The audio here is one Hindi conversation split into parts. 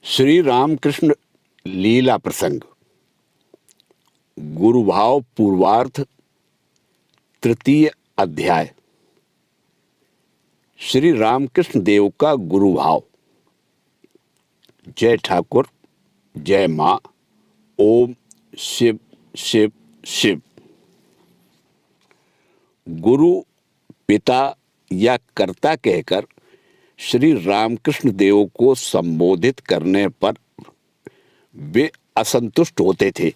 श्री रामकृष्ण लीला प्रसंग गुरुभाव पूर्वार्थ तृतीय अध्याय। श्री रामकृष्ण देव का गुरुभाव। जय ठाकुर, जय मां। ओम शिव शिव शिव। गुरु, पिता या कर्ता कहकर श्री रामकृष्ण देव को संबोधित करने पर वे असंतुष्ट होते थे।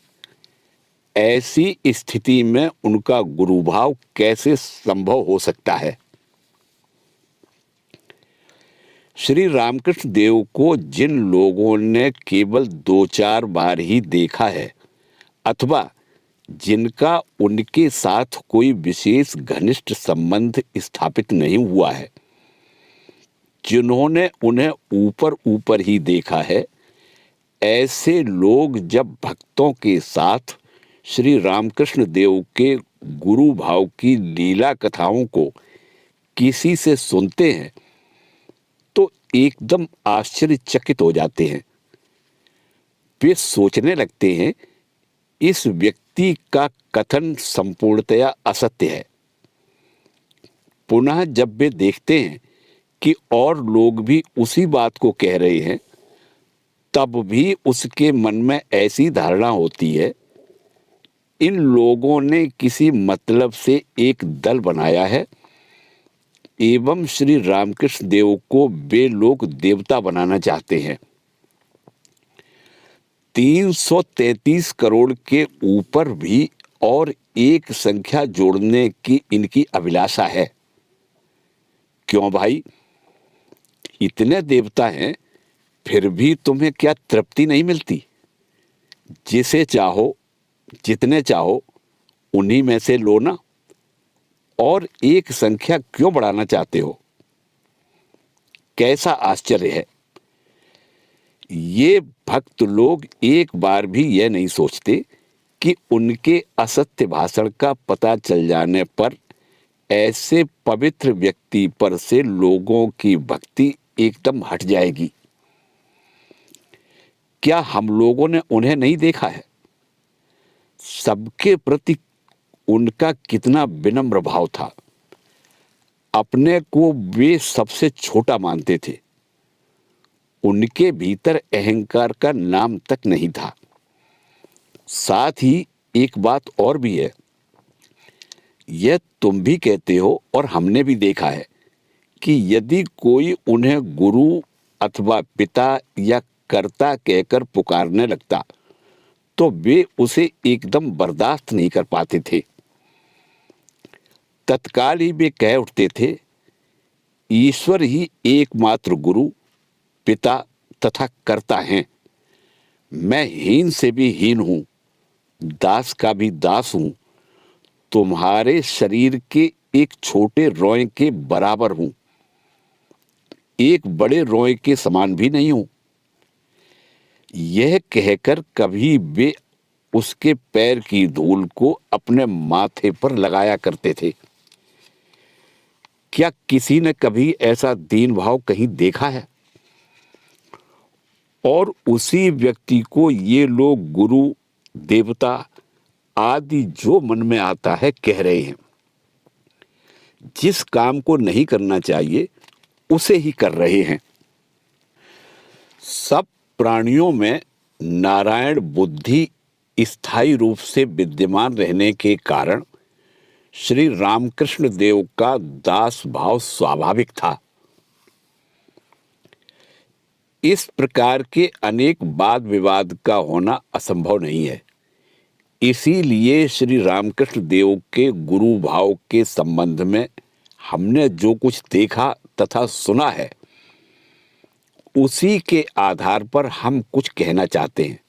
ऐसी स्थिति में उनका गुरुभाव कैसे संभव हो सकता है? श्री रामकृष्ण देव को जिन लोगों ने केवल 2-4 बार ही देखा है अथवा जिनका उनके साथ कोई विशेष घनिष्ठ संबंध स्थापित नहीं हुआ है, जिन्होंने उन्हें ऊपर ऊपर ही देखा है, ऐसे लोग जब भक्तों के साथ श्री रामकृष्ण देव के गुरु भाव की लीला कथाओं को किसी से सुनते हैं तो एकदम आश्चर्यचकित हो जाते हैं। वे सोचने लगते हैं इस व्यक्ति का कथन संपूर्णतया असत्य है। पुनः जब वे देखते हैं कि और लोग भी उसी बात को कह रहे हैं, तब भी उसके मन में ऐसी धारणा होती है, इन लोगों ने किसी मतलब से एक दल बनाया है एवं श्री रामकृष्ण देव को वे लोग देवता बनाना चाहते हैं। 333 करोड़ के ऊपर भी और एक संख्या जोड़ने की इनकी अभिलाषा है। क्यों भाई, इतने देवता हैं, फिर भी तुम्हें क्या तृप्ति नहीं मिलती? जिसे चाहो, जितने चाहो, उन्हीं में से लो ना। और एक संख्या क्यों बढ़ाना चाहते हो? कैसा आश्चर्य है! ये भक्त लोग एक बार भी यह नहीं सोचते कि उनके असत्य भाषण का पता चल जाने पर ऐसे पवित्र व्यक्ति पर से लोगों की भक्ति एकदम हट जाएगी। क्या हम लोगों ने उन्हें नहीं देखा है? सबके प्रति उनका कितना विनम्र भाव था। अपने को वे सबसे छोटा मानते थे। उनके भीतर अहंकार का नाम तक नहीं था। साथ ही एक बात और भी है, यह तुम भी कहते हो और हमने भी देखा है कि यदि कोई उन्हें गुरु अथवा पिता या कर्ता कहकर पुकारने लगता तो वे उसे एकदम बर्दाश्त नहीं कर पाते थे। तत्काल ही वे कह उठते थे, ईश्वर ही एकमात्र गुरु, पिता तथा कर्ता हैं। मैं हीन से भी हीन हूं, दास का भी दास हूं, तुम्हारे शरीर के एक छोटे रोए के बराबर हूं, एक बड़े रोए के समान भी नहीं हूं। यह कहकर कभी वे उसके पैर की धूल को अपने माथे पर लगाया करते थे। क्या किसी ने कभी ऐसा दीन भाव कहीं देखा है? और उसी व्यक्ति को ये लोग गुरु, देवता आदि जो मन में आता है कह रहे हैं। जिस काम को नहीं करना चाहिए उसे ही कर रहे हैं। सब प्राणियों में नारायण बुद्धि स्थायी रूप से विद्यमान रहने के कारण श्री रामकृष्ण देव का दास भाव स्वाभाविक था। इस प्रकार के अनेक वाद विवाद का होना असंभव नहीं है। इसीलिए श्री रामकृष्ण देव के गुरु भाव के संबंध में हमने जो कुछ देखा तथा सुना है, उसी के आधार पर हम कुछ कहना चाहते हैं।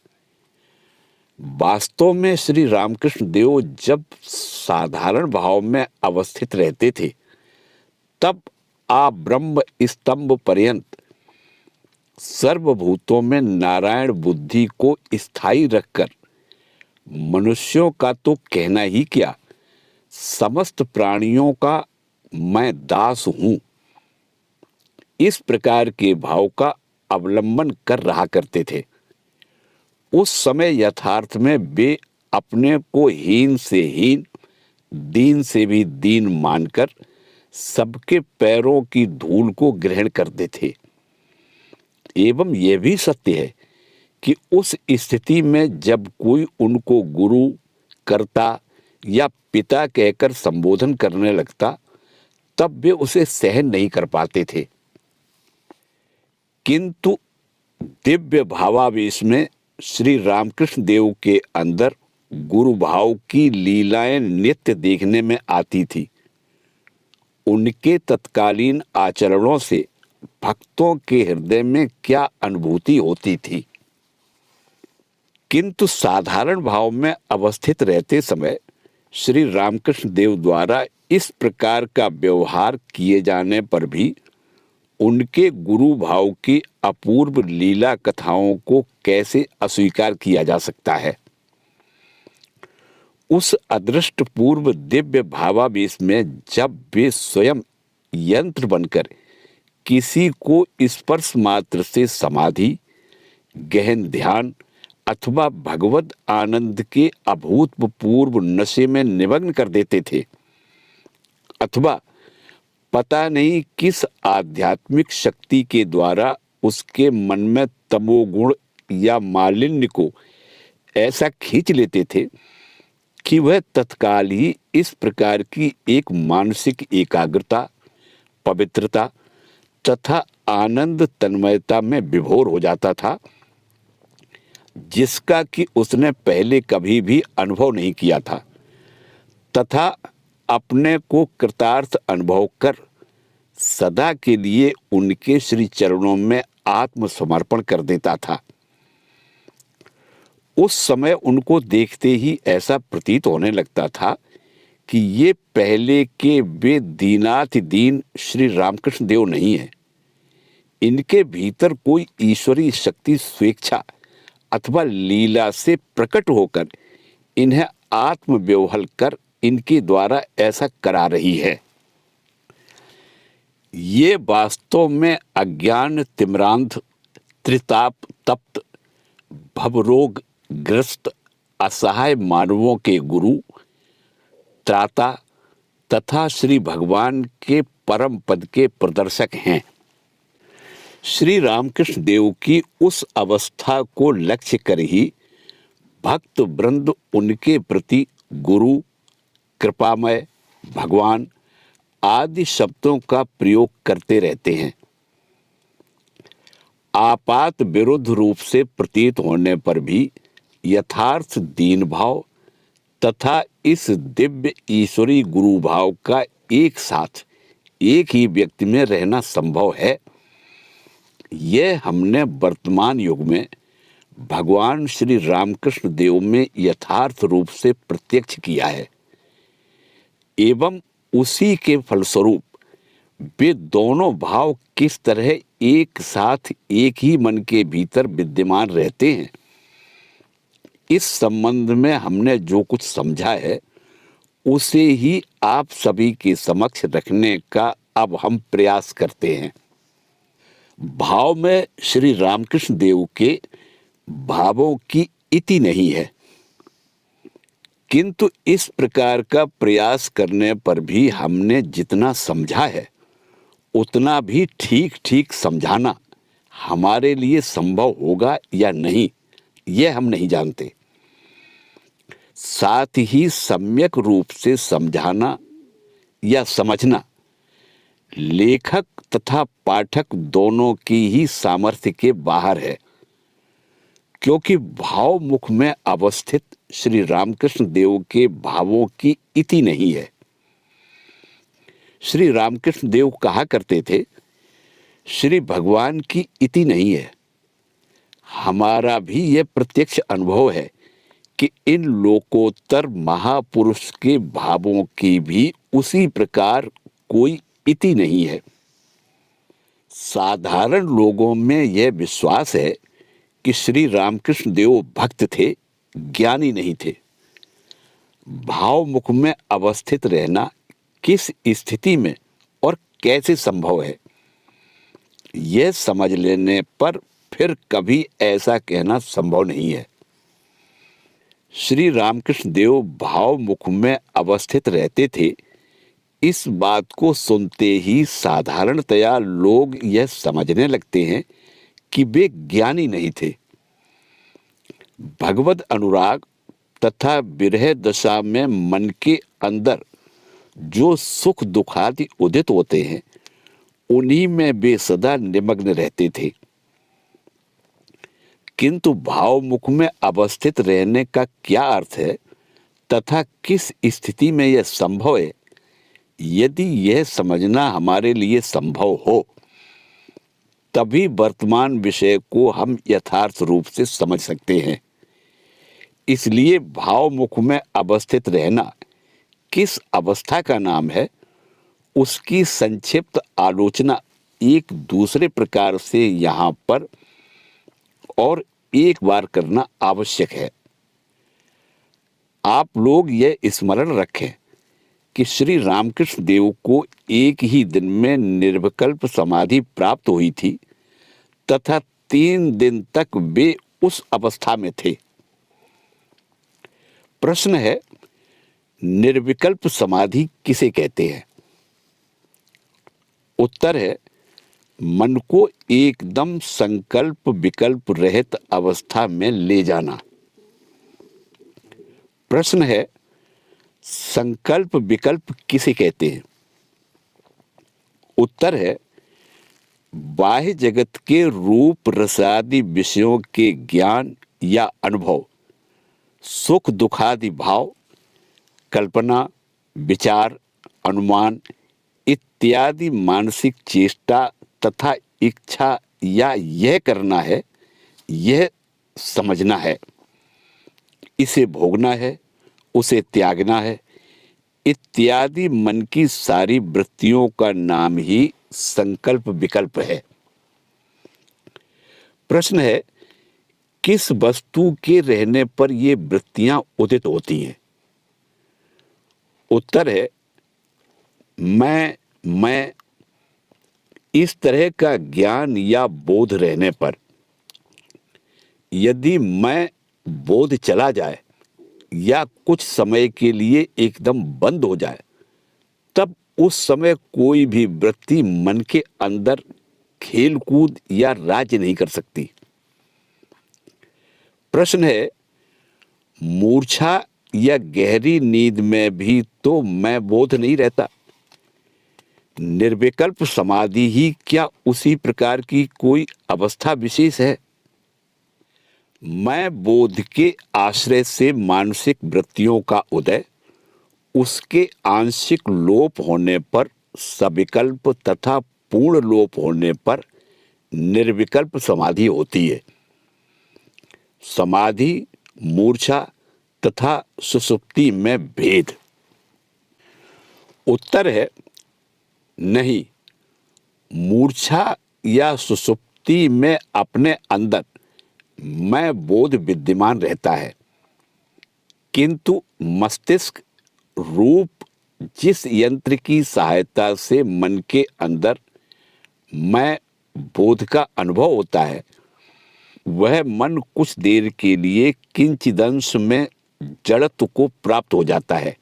वास्तव में श्री रामकृष्ण देव जब साधारण भाव में अवस्थित रहते थे, तब ब्रह्म स्तंभ पर्यंत सर्वभूतों में नारायण बुद्धि को स्थायी रखकर मनुष्यों का तो कहना ही क्या, समस्त प्राणियों का मैं दास हूं, इस प्रकार के भाव का अवलंबन कर रहा करते थे। उस समय यथार्थ में वे अपने को हीन से हीन, दीन से भी दीन मानकर सबके पैरों की धूल को ग्रहण करते थे। एवं यह भी सत्य है कि उस स्थिति में जब कोई उनको गुरु, कर्ता या पिता कहकर संबोधन करने लगता, तब वे उसे सहन नहीं कर पाते थे। किंतु दिव्य भावावेश में श्री रामकृष्ण देव के अंदर गुरु भाव की लीलाएं नित्य देखने में आती थी। उनके तत्कालीन आचरणों से भक्तों के हृदय में क्या अनुभूति होती थी। किंतु साधारण भाव में अवस्थित रहते समय श्री रामकृष्ण देव द्वारा इस प्रकार का व्यवहार किए जाने पर भी उनके गुरु भाव की अपूर्व लीला कथाओं को कैसे अस्वीकार किया जा सकता है। उस अदृष्ट पूर्व दिव्य भावावेश में जब वे स्वयं यंत्र बनकर किसी को स्पर्श मात्र से समाधि, गहन ध्यान अथवा भगवत आनंद के अभूतपूर्व नशे में निमग्न कर देते थे, अथवा पता नहीं किस आध्यात्मिक शक्ति के द्वारा उसके मन में तमोगुण या मालिन्य को ऐसा खींच लेते थे कि वह तत्काल ही इस प्रकार की एक मानसिक एकाग्रता, पवित्रता तथा आनंद तन्मयता में विभोर हो जाता था, जिसका कि उसने पहले कभी भी अनुभव नहीं किया था, तथा अपने को कृतार्थ अनुभव कर सदा के लिए उनके श्री चरणों में आत्मसमर्पण कर देता था। उस समय उनको देखते ही ऐसा प्रतीत होने लगता था कि ये पहले के वे दीनातिदीन श्री रामकृष्ण देव नहीं है। इनके भीतर कोई ईश्वरीय शक्ति स्वेच्छा अथवा लीला से प्रकट होकर इन्हें आत्मव्यवहल कर इनके द्वारा ऐसा करा रही है। ये वास्तव में अज्ञान तिम्रांध, त्रिताप तप्त, भवरोग ग्रस्त असहाय मानवों के गुरु, त्राता तथा श्री भगवान के परम पद के प्रदर्शक हैं। श्री रामकृष्ण देव की उस अवस्था को लक्ष्य कर ही भक्त वृंद उनके प्रति गुरु, कृपामय, भगवान आदि शब्दों का प्रयोग करते रहते हैं। आपात विरुद्ध रूप से प्रतीत होने पर भी यथार्थ दीन भाव तथा इस दिव्य ईश्वरी गुरु भाव का एक साथ एक ही व्यक्ति में रहना संभव है। यह हमने वर्तमान युग में भगवान श्री रामकृष्ण देव में यथार्थ रूप से प्रत्यक्ष किया है, एवं उसी के फलस्वरूप वे दोनों भाव किस तरह एक साथ एक ही मन के भीतर विद्यमान रहते हैं, इस संबंध में हमने जो कुछ समझा है उसे ही आप सभी के समक्ष रखने का अब हम प्रयास करते हैं। भाव में श्री रामकृष्ण देव के भावों की इति नहीं है, किंतु इस प्रकार का प्रयास करने पर भी हमने जितना समझा है उतना भी ठीक ठीक समझाना हमारे लिए संभव होगा या नहीं, यह हम नहीं जानते। साथ ही सम्यक रूप से समझाना या समझना लेखक तथा पाठक दोनों की ही सामर्थ्य के बाहर है, क्योंकि भाव मुख में अवस्थित श्री रामकृष्ण देव के भावों की इति नहीं है। श्री रामकृष्ण देव कहा करते थे, श्री भगवान की इति नहीं है। हमारा भी यह प्रत्यक्ष अनुभव है कि इन लोकोत्तर महापुरुष के भावों की भी उसी प्रकार कोई इति नहीं है। साधारण लोगों में यह विश्वास है कि श्री रामकृष्ण देव भक्त थे, ज्ञानी नहीं थे। भाव मुख में अवस्थित रहना किस स्थिति में और कैसे संभव है, यह समझ लेने पर फिर कभी ऐसा कहना संभव नहीं है। श्री रामकृष्ण देव भाव मुख में अवस्थित रहते थे। इस बात को सुनते ही साधारणतया लोग यह समझने लगते हैं कि वे ज्ञानी नहीं थे। भगवद अनुराग तथा विरह दशा में मन के अंदर जो सुख दुखादि उदित होते हैं, उन्हीं में वे सदा निमग्न रहते थे। किंतु भावमुख में अवस्थित रहने का क्या अर्थ है तथा किस स्थिति में यह संभव है, यदि यह समझना हमारे लिए संभव हो, तभी वर्तमान विषय को हम यथार्थ रूप से समझ सकते हैं। इसलिए भावमुख में अवस्थित रहना किस अवस्था का नाम है, उसकी संक्षिप्त आलोचना एक दूसरे प्रकार से यहाँ पर और एक बार करना आवश्यक है। आप लोग यह स्मरण रखें कि श्री रामकृष्ण देव को एक ही दिन में निर्विकल्प समाधि प्राप्त हुई थी तथा 3 दिन तक वे उस अवस्था में थे। प्रश्न है, निर्विकल्प समाधि किसे कहते हैं? उत्तर है, मन को एकदम संकल्प विकल्प रहित अवस्था में ले जाना। प्रश्न है, संकल्प विकल्प किसे कहते हैं? उत्तर है, बाह्य जगत के रूप रसादि विषयों के ज्ञान या अनुभव, सुख दुखादि भाव, कल्पना, विचार, अनुमान इत्यादि मानसिक चेष्टा तथा इच्छा या यह करना है, यह समझना है, इसे भोगना है, उसे त्यागना है इत्यादि मन की सारी वृत्तियों का नाम ही संकल्प विकल्प है। प्रश्न है, किस वस्तु के रहने पर ये वृत्तियां उदित होती हैं? उत्तर है, मैं इस तरह का ज्ञान या बोध रहने पर। यदि मैं बोध चला जाए या कुछ समय के लिए एकदम बंद हो जाए, तब उस समय कोई भी वृत्ति मन के अंदर खेल कूद या राज्य नहीं कर सकती। प्रश्न है, मूर्छा या गहरी नींद में भी तो मैं बोध नहीं रहता। निर्विकल्प समाधि ही क्या उसी प्रकार की कोई अवस्था विशेष है? मैं बोध के आश्रय से मानसिक वृत्तियों का उदय, उसके आंशिक लोप होने पर सविकल्प तथा पूर्ण लोप होने पर निर्विकल्प समाधि होती है। समाधि, मूर्छा तथा सुषुप्ति में भेद? उत्तर है, नहीं। मूर्छा या सुषुप्ति में अपने अंदर मैं बोध विद्यमान रहता है, किंतु मस्तिष्क रूप जिस यंत्र की सहायता से मन के अंदर मैं बोध का अनुभव होता है, वह मन कुछ देर के लिए किंचिदंश में जड़त्व को प्राप्त हो जाता है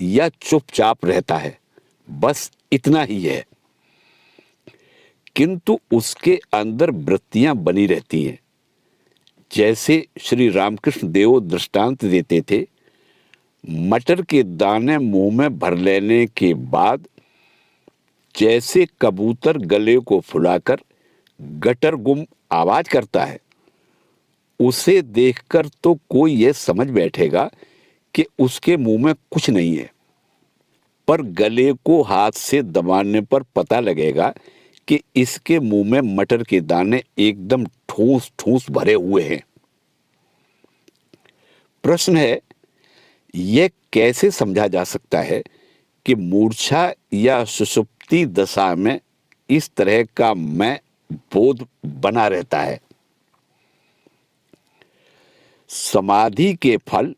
या चुपचाप रहता है, बस इतना ही है। किंतु उसके अंदर वृत्तियां बनी रहती हैं। जैसे श्री रामकृष्ण देव दृष्टांत देते थे, मटर के दाने मुंह में भर लेने के बाद जैसे कबूतर गले को फुलाकर गटर गुम आवाज करता है, उसे देखकर तो कोई यह समझ बैठेगा कि उसके मुंह में कुछ नहीं है, पर गले को हाथ से दबाने पर पता लगेगा कि इसके मुंह में मटर के दाने एकदम ठूस ठूस भरे हुए हैं। प्रश्न है, यह कैसे समझा जा सकता है कि मूर्छा या सुषुप्ति दशा में इस तरह का मैं बोध बना रहता है? समाधि के फल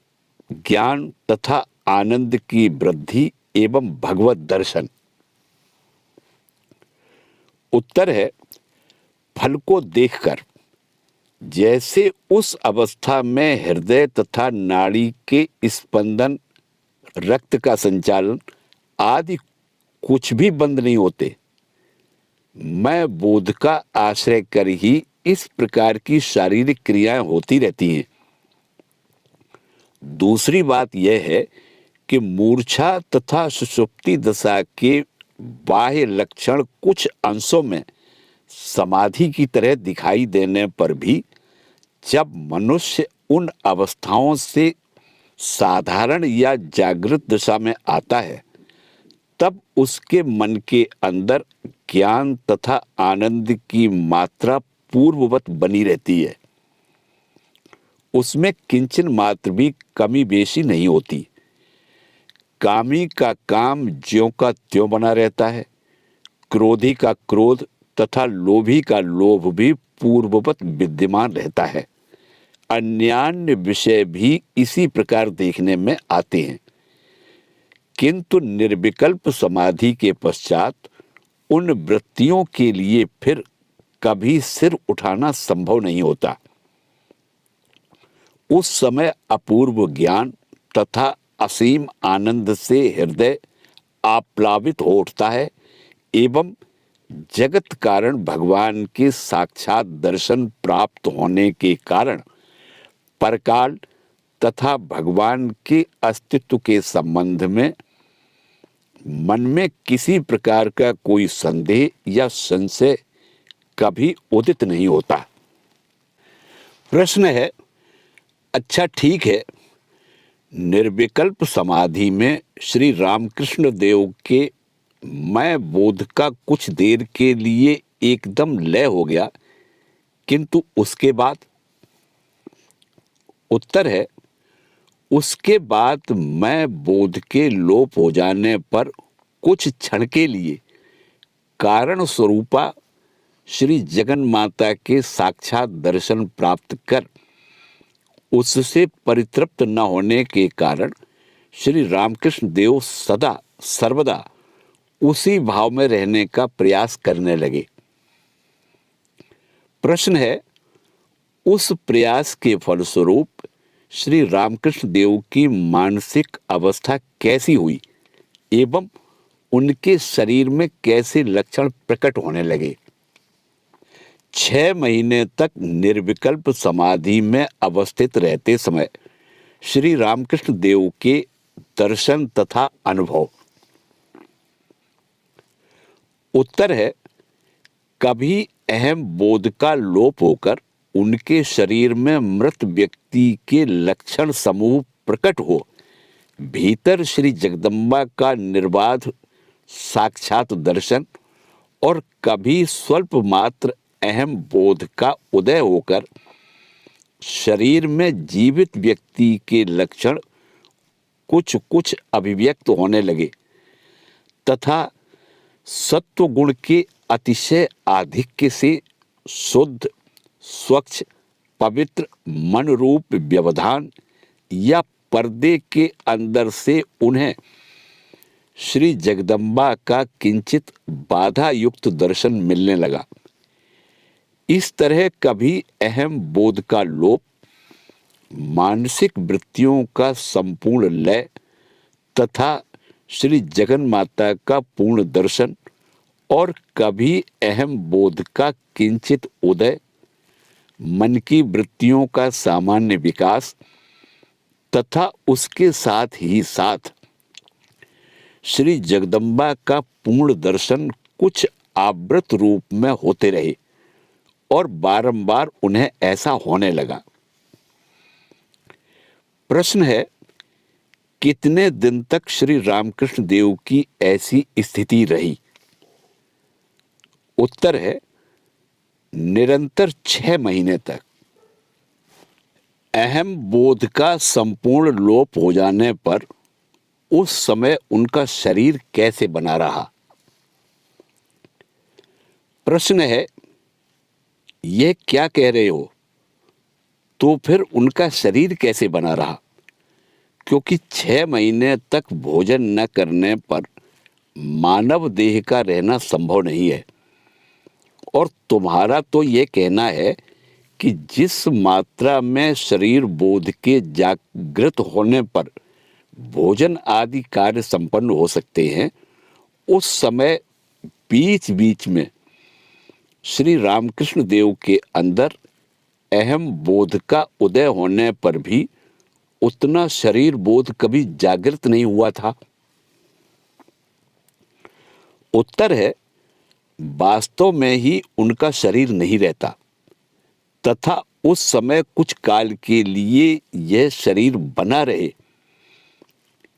ज्ञान तथा आनंद की वृद्धि एवं भगवत दर्शन। उत्तर है, फल को देखकर जैसे उस अवस्था में हृदय तथा नाड़ी के स्पंदन, रक्त का संचालन आदि कुछ भी बंद नहीं होते, मैं बोध का आश्रय कर ही इस प्रकार की शारीरिक क्रियाएं होती रहती हैं। दूसरी बात यह है कि मूर्छा तथा सुषुप्ति दशा के बाह्य लक्षण कुछ अंशों में समाधि की तरह दिखाई देने पर भी जब मनुष्य उन अवस्थाओं से साधारण या जागृत दशा में आता है, तब उसके मन के अंदर ज्ञान तथा आनंद की मात्रा पूर्ववत बनी रहती है। उसमें किंचन मात्र भी कमी बेशी नहीं होती। कामी का काम ज्यों का त्यों बना रहता है, क्रोधी का क्रोध तथा लोभी का लोभ भी पूर्ववत विद्यमान रहता है। अन्यान्य विषय भी इसी प्रकार देखने में आते हैं, किंतु निर्विकल्प समाधि के पश्चात उन वृत्तियों के लिए फिर कभी सिर उठाना संभव नहीं होता। उस समय अपूर्व ज्ञान तथा असीम आनंद से हृदय आप्लावित हो उठता है एवं जगत कारण भगवान के साक्षात दर्शन प्राप्त होने के कारण परकाल तथा भगवान के अस्तित्व के संबंध में मन में किसी प्रकार का कोई संदेह या संशय कभी उदित नहीं होता। प्रश्न है, अच्छा ठीक है, निर्विकल्प समाधि में श्री रामकृष्ण देव के मैं बोध का कुछ देर के लिए एकदम लय हो गया, किंतु उसके बाद? उत्तर है, उसके बाद मैं बोध के लोप हो जाने पर कुछ क्षण के लिए कारण स्वरूपा श्री जगन माता के साक्षात दर्शन प्राप्त कर उससे परितृप्त न होने के कारण श्री रामकृष्ण देव सदा सर्वदा उसी भाव में रहने का प्रयास करने लगे। प्रश्न है, उस प्रयास के फलस्वरूप श्री रामकृष्ण देव की मानसिक अवस्था कैसी हुई एवं उनके शरीर में कैसे लक्षण प्रकट होने लगे? 6 महीने तक निर्विकल्प समाधि में अवस्थित रहते समय श्री रामकृष्ण देव के दर्शन तथा अनुभव। उत्तर है, कभी अहम बोध का लोप होकर उनके शरीर में मृत व्यक्ति के लक्षण समूह प्रकट हो भीतर श्री जगदम्बा का निर्बाध साक्षात दर्शन और कभी स्वल्प मात्र अहम बोध का उदय होकर शरीर में जीवित व्यक्ति के लक्षण कुछ कुछ अभिव्यक्त होने लगे तथा सत्व गुण के अतिशय आधिक्य से शुद्ध, स्वच्छ, पवित्र मन रूप व्यवधान या पर्दे के अंदर से उन्हें श्री जगदम्बा का किंचित बाधा युक्त दर्शन मिलने लगा। इस तरह कभी अहम बोध का लोप, मानसिक वृत्तियों का संपूर्ण लय तथा श्री जगन माता का पूर्ण दर्शन और कभी अहम बोध का किंचित उदय, मन की वृत्तियों का सामान्य विकास तथा उसके साथ ही साथ श्री जगदम्बा का पूर्ण दर्शन कुछ आवृत रूप में होते रहे और बारंबार उन्हें ऐसा होने लगा। प्रश्न है, कितने दिन तक श्री रामकृष्ण देव की ऐसी स्थिति रही? उत्तर है, निरंतर 6 महीने तक। अहम बोध का संपूर्ण लोप हो जाने पर उस समय उनका शरीर कैसे बना रहा? प्रश्न है, यह क्या कह रहे हो? तो फिर उनका शरीर कैसे बना रहा? क्योंकि 6 महीने तक भोजन न करने पर मानव देह का रहना संभव नहीं है और तुम्हारा तो ये कहना है कि जिस मात्रा में शरीर बोध के जागृत होने पर भोजन आदि कार्य संपन्न हो सकते हैं, उस समय बीच बीच में श्री रामकृष्ण देव के अंदर अहम बोध का उदय होने पर भी उतना शरीर बोध कभी जागृत नहीं हुआ था। उत्तर है, वास्तव में ही उनका शरीर नहीं रहता तथा उस समय कुछ काल के लिए यह शरीर बना रहे,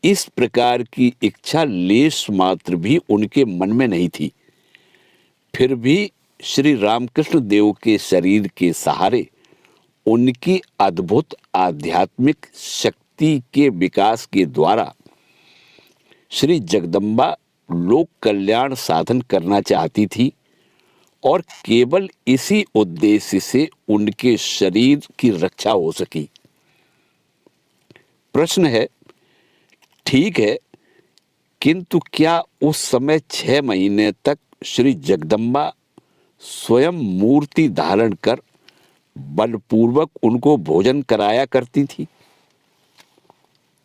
इस प्रकार की इच्छा लेश मात्र भी उनके मन में नहीं थी। फिर भी श्री रामकृष्ण देव के शरीर के सहारे उनकी अद्भुत आध्यात्मिक शक्ति के विकास के द्वारा श्री जगदम्बा लोक कल्याण साधन करना चाहती थी और केवल इसी उद्देश्य से उनके शरीर की रक्षा हो सकी। प्रश्न है, ठीक है, किंतु क्या उस समय 6 महीने तक श्री जगदम्बा स्वयं मूर्ति धारण कर बलपूर्वक उनको भोजन कराया करती थी?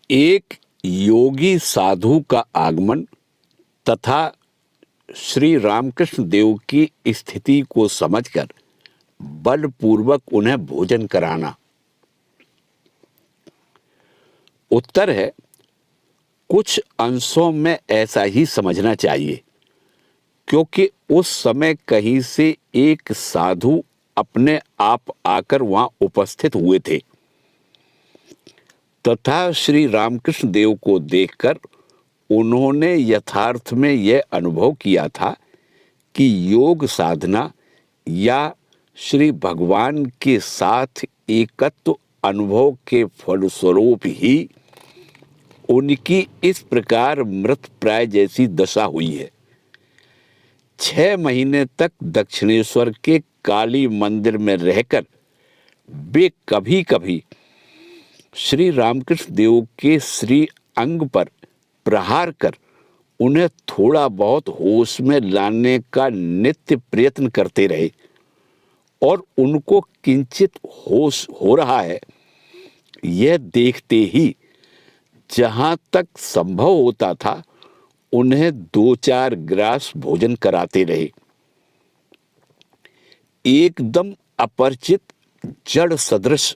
एक योगी साधु का आगमन तथा श्री रामकृष्ण देव की स्थिति को समझकर बलपूर्वक उन्हें भोजन कराना। उत्तर है, कुछ अंशों में ऐसा ही समझना चाहिए, क्योंकि उस समय कहीं से एक साधु अपने आप आकर वहां उपस्थित हुए थे तथा श्री रामकृष्ण देव को देखकर उन्होंने यथार्थ में यह अनुभव किया था कि योग साधना या श्री भगवान के साथ एकत्व अनुभव के फलस्वरूप ही उनकी इस प्रकार मृत प्राय जैसी दशा हुई है। 6 महीने तक दक्षिणेश्वर के काली मंदिर में रहकर वे कभी कभी श्री रामकृष्ण देव के श्री अंग पर प्रहार कर उन्हें थोड़ा बहुत होश में लाने का नित्य प्रयत्न करते रहे और उनको किंचित होश हो रहा है यह देखते ही जहां तक संभव होता था उन्हें 2-4 ग्रास भोजन कराते रहे। एकदम अपरिचित जड़ सदृश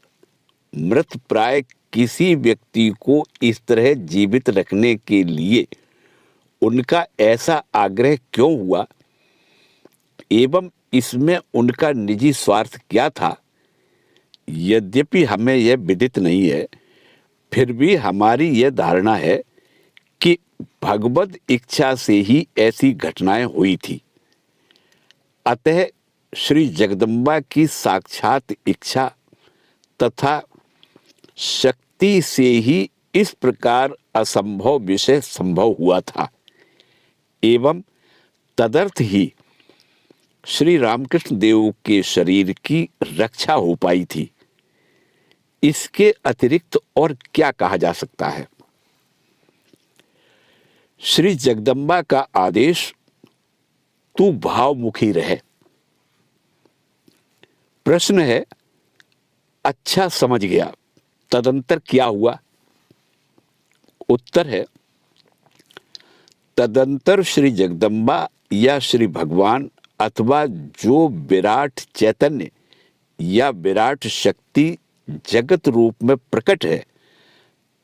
मृत प्राय किसी व्यक्ति को इस तरह जीवित रखने के लिए उनका ऐसा आग्रह क्यों हुआ एवं इसमें उनका निजी स्वार्थ क्या था, यद्यपि हमें यह विदित नहीं है, फिर भी हमारी यह धारणा है कि भगवद इच्छा से ही ऐसी घटनाएं हुई थी। अतः श्री जगदम्बा की साक्षात इच्छा तथा शक्ति से ही इस प्रकार असंभव विषय संभव हुआ था एवं तदर्थ ही श्री रामकृष्ण देव के शरीर की रक्षा हो पाई थी। इसके अतिरिक्त और क्या कहा जा सकता है? श्री जगदम्बा का आदेश, तू भावमुखी रहे। प्रश्न है, अच्छा समझ गया, तदंतर क्या हुआ? उत्तर है, तदंतर श्री जगदम्बा या श्री भगवान अथवा जो विराट चैतन्य या विराट शक्ति जगत रूप में प्रकट है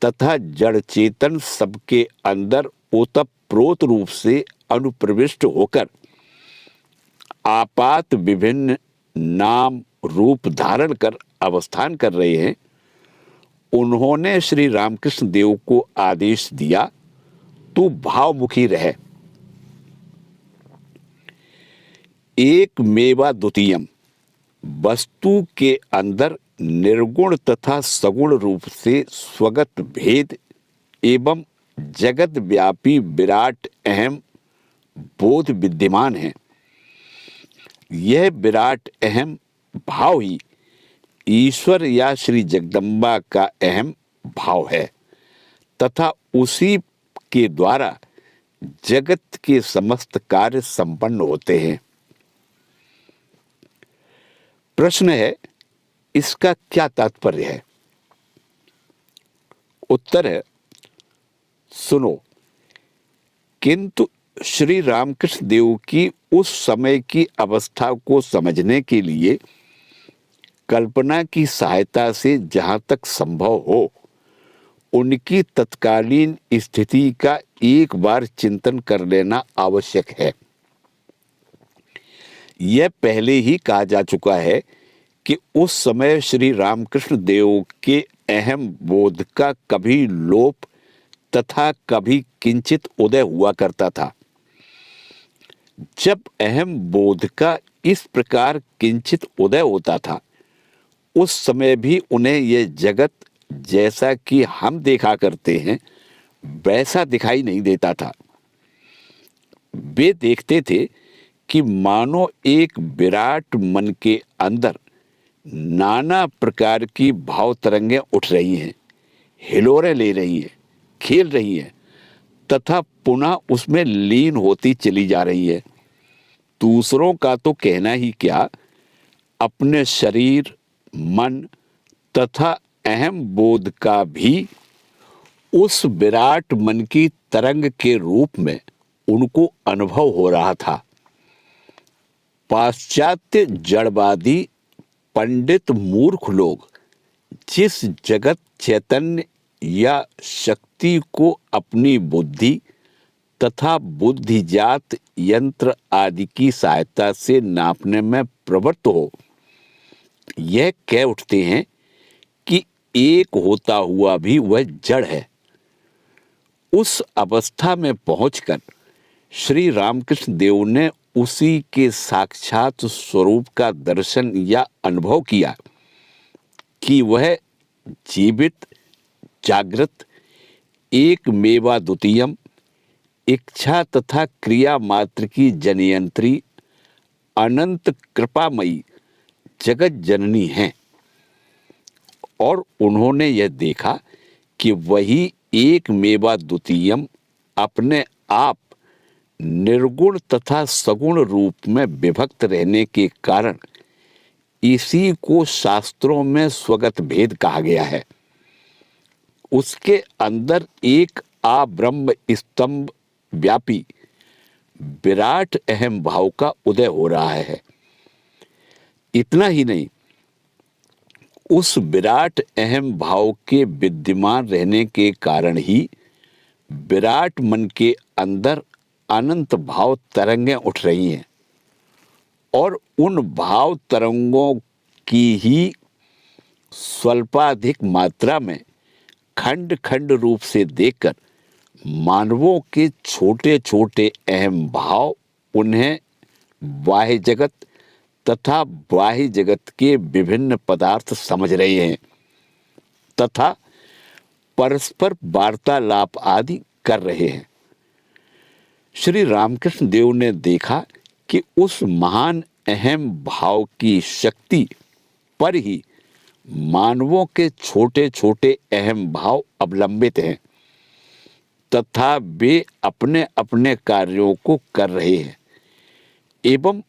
तथा जड़ चेतन सबके अंदर ओतप्रोत रूप से अनुप्रविष्ट होकर आपात विभिन्न नाम रूप धारण कर अवस्थान कर रहे हैं, उन्होंने श्री रामकृष्ण देव को आदेश दिया, तू भावमुखी रहे। एक मेवा द्वितीयम, वस्तु के अंदर निर्गुण तथा सगुण रूप से स्वगत भेद एवं जगत व्यापी विराट अहम बोध विद्यमान है। यह विराट अहम भाव ही ईश्वर या श्री जगदम्बा का अहम भाव है तथा उसी के द्वारा जगत के समस्त कार्य संपन्न होते हैं। प्रश्न है, इसका क्या तात्पर्य है? उत्तर है, सुनो। किंतु श्री रामकृष्ण देव की उस समय की अवस्था को समझने के लिए कल्पना की सहायता से जहां तक संभव हो उनकी तत्कालीन स्थिति का एक बार चिंतन कर लेना आवश्यक है। यह पहले ही कहा जा चुका है कि उस समय श्री रामकृष्ण देव के अहम बोध का कभी लोप तथा कभी किंचित उदय हुआ करता था। जब अहम बोध का इस प्रकार किंचित उदय होता था, उस समय भी उन्हें यह जगत जैसा कि हम देखा करते हैं वैसा दिखाई नहीं देता था। वे देखते थे कि मानो एक विराट मन के अंदर नाना प्रकार की भाव तरंगें उठ रही हैं, हिलोरें ले रही हैं, खेल रही हैं तथा पुनः उसमें लीन होती चली जा रही है। दूसरों का तो कहना ही क्या, अपने शरीर, मन तथा अहम बोध का भी उस विराट मन की तरंग के रूप में उनको अनुभव हो रहा था। पाश्चात्य जड़वादी पंडित मूर्ख लोग जिस जगत चैतन्य या शक्ति को अपनी बुद्धि तथा बुद्धिजात यंत्र आदि की सहायता से नापने में प्रवृत्त हो, यह कह उठते हैं कि एक होता हुआ भी वह जड़ है। उस अवस्था में पहुंचकर श्री रामकृष्ण देव ने उसी के साक्षात स्वरूप का दर्शन या अनुभव किया कि वह जीवित, जागृत, एक मेवा द्वितीयम, इच्छा तथा क्रिया मात्र की जनयंत्री, अनंत कृपामयी जगत जननी हैं। और उन्होंने यह देखा कि वही एक मेवा द्वितीयम अपने आप निर्गुण तथा सगुण रूप में विभक्त रहने के कारण इसी को शास्त्रों में स्वगत भेद कहा गया है। उसके अंदर एक आब्रह्म स्तंभ व्यापी विराट अहम भाव का उदय हो रहा है। इतना ही नहीं, उस विराट अहम भाव के विद्यमान रहने के कारण ही विराट मन के अंदर अनंत भाव तरंगें उठ रही हैं और उन भाव तरंगों की ही स्वल्पाधिक मात्रा में खंड खंड रूप से देखकर मानवों के छोटे छोटे अहम भाव उन्हें बाह्य जगत तथा बाह्य जगत के विभिन्न पदार्थ समझ रहे हैं तथा परस्पर वार्तालाप आदि कर रहे हैं। श्री रामकृष्ण देव ने देखा कि उस महान अहम भाव की शक्ति पर ही मानवों के छोटे छोटे अहम भाव अवलंबित हैं तथा वे अपने अपने कार्यों को कर रहे हैं एवं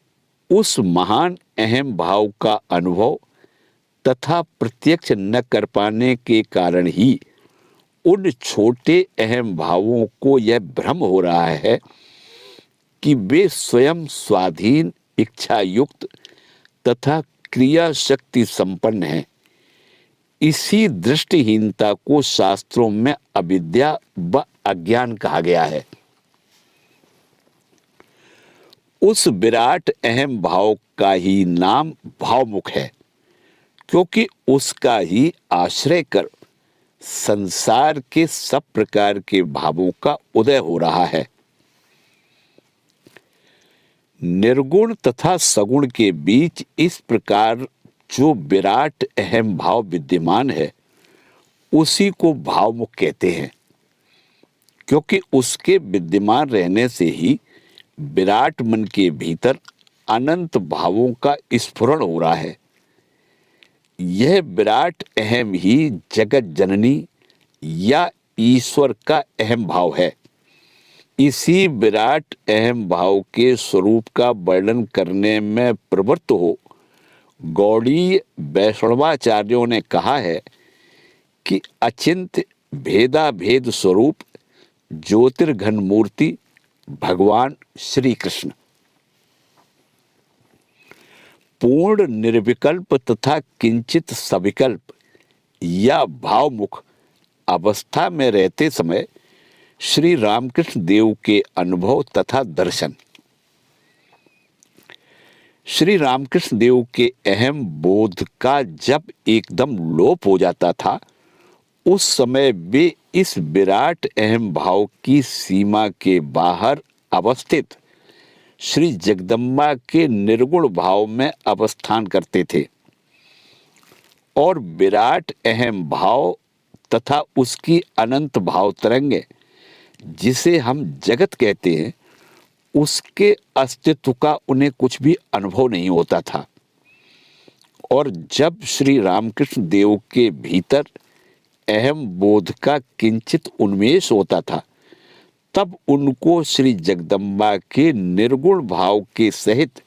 उस महान अहम भाव का अनुभव तथा प्रत्यक्ष न कर पाने के कारण ही उन छोटे अहम भावों को यह भ्रम हो रहा है कि वे स्वयं स्वाधीन, इच्छा युक्त तथा क्रिया शक्ति संपन्न हैं। इसी दृष्टिहीनता को शास्त्रों में अविद्या व अज्ञान कहा गया है। उस विराट अहम भाव का ही नाम भावमुख है, क्योंकि उसका ही आश्रय कर संसार के सब प्रकार के भावों का उदय हो रहा है। निर्गुण तथा सगुण के बीच इस प्रकार जो विराट अहम भाव विद्यमान है, उसी को भावमुख कहते हैं, क्योंकि उसके विद्यमान रहने से ही विराट मन के भीतर अनंत भावों का स्फुरण हो रहा है। यह विराट अहम ही जगत जननी या ईश्वर का अहम भाव है। इसी विराट अहम भाव के स्वरूप का वर्णन करने में प्रवृत्त हो गौड़ीय वैष्णवाचार्यों ने कहा है कि अचिंत्य भेदा भेद स्वरूप ज्योतिर्घन मूर्ति भगवान श्री कृष्ण पूर्ण निर्विकल्प तथा किंचित सविकल्प या भावमुख अवस्था में रहते समय श्री रामकृष्ण देव के अनुभव तथा दर्शन। श्री रामकृष्ण देव के अहम बोध का जब एकदम लोप हो जाता था, उस समय वे इस विराट अहम भाव की सीमा के बाहर अवस्थित श्री जगदम्बा के निर्गुण भाव में अवस्थान करते थे और विराट अहम भाव तथा उसकी अनंत भाव तरंगे, जिसे हम जगत कहते हैं, उसके अस्तित्व का उन्हें कुछ भी अनुभव नहीं होता था। और जब श्री रामकृष्ण देव के भीतर अहम बोध का किंचित उन्मेष होता था, तब उनको श्री जगदम्बा के निर्गुण भाव के सहित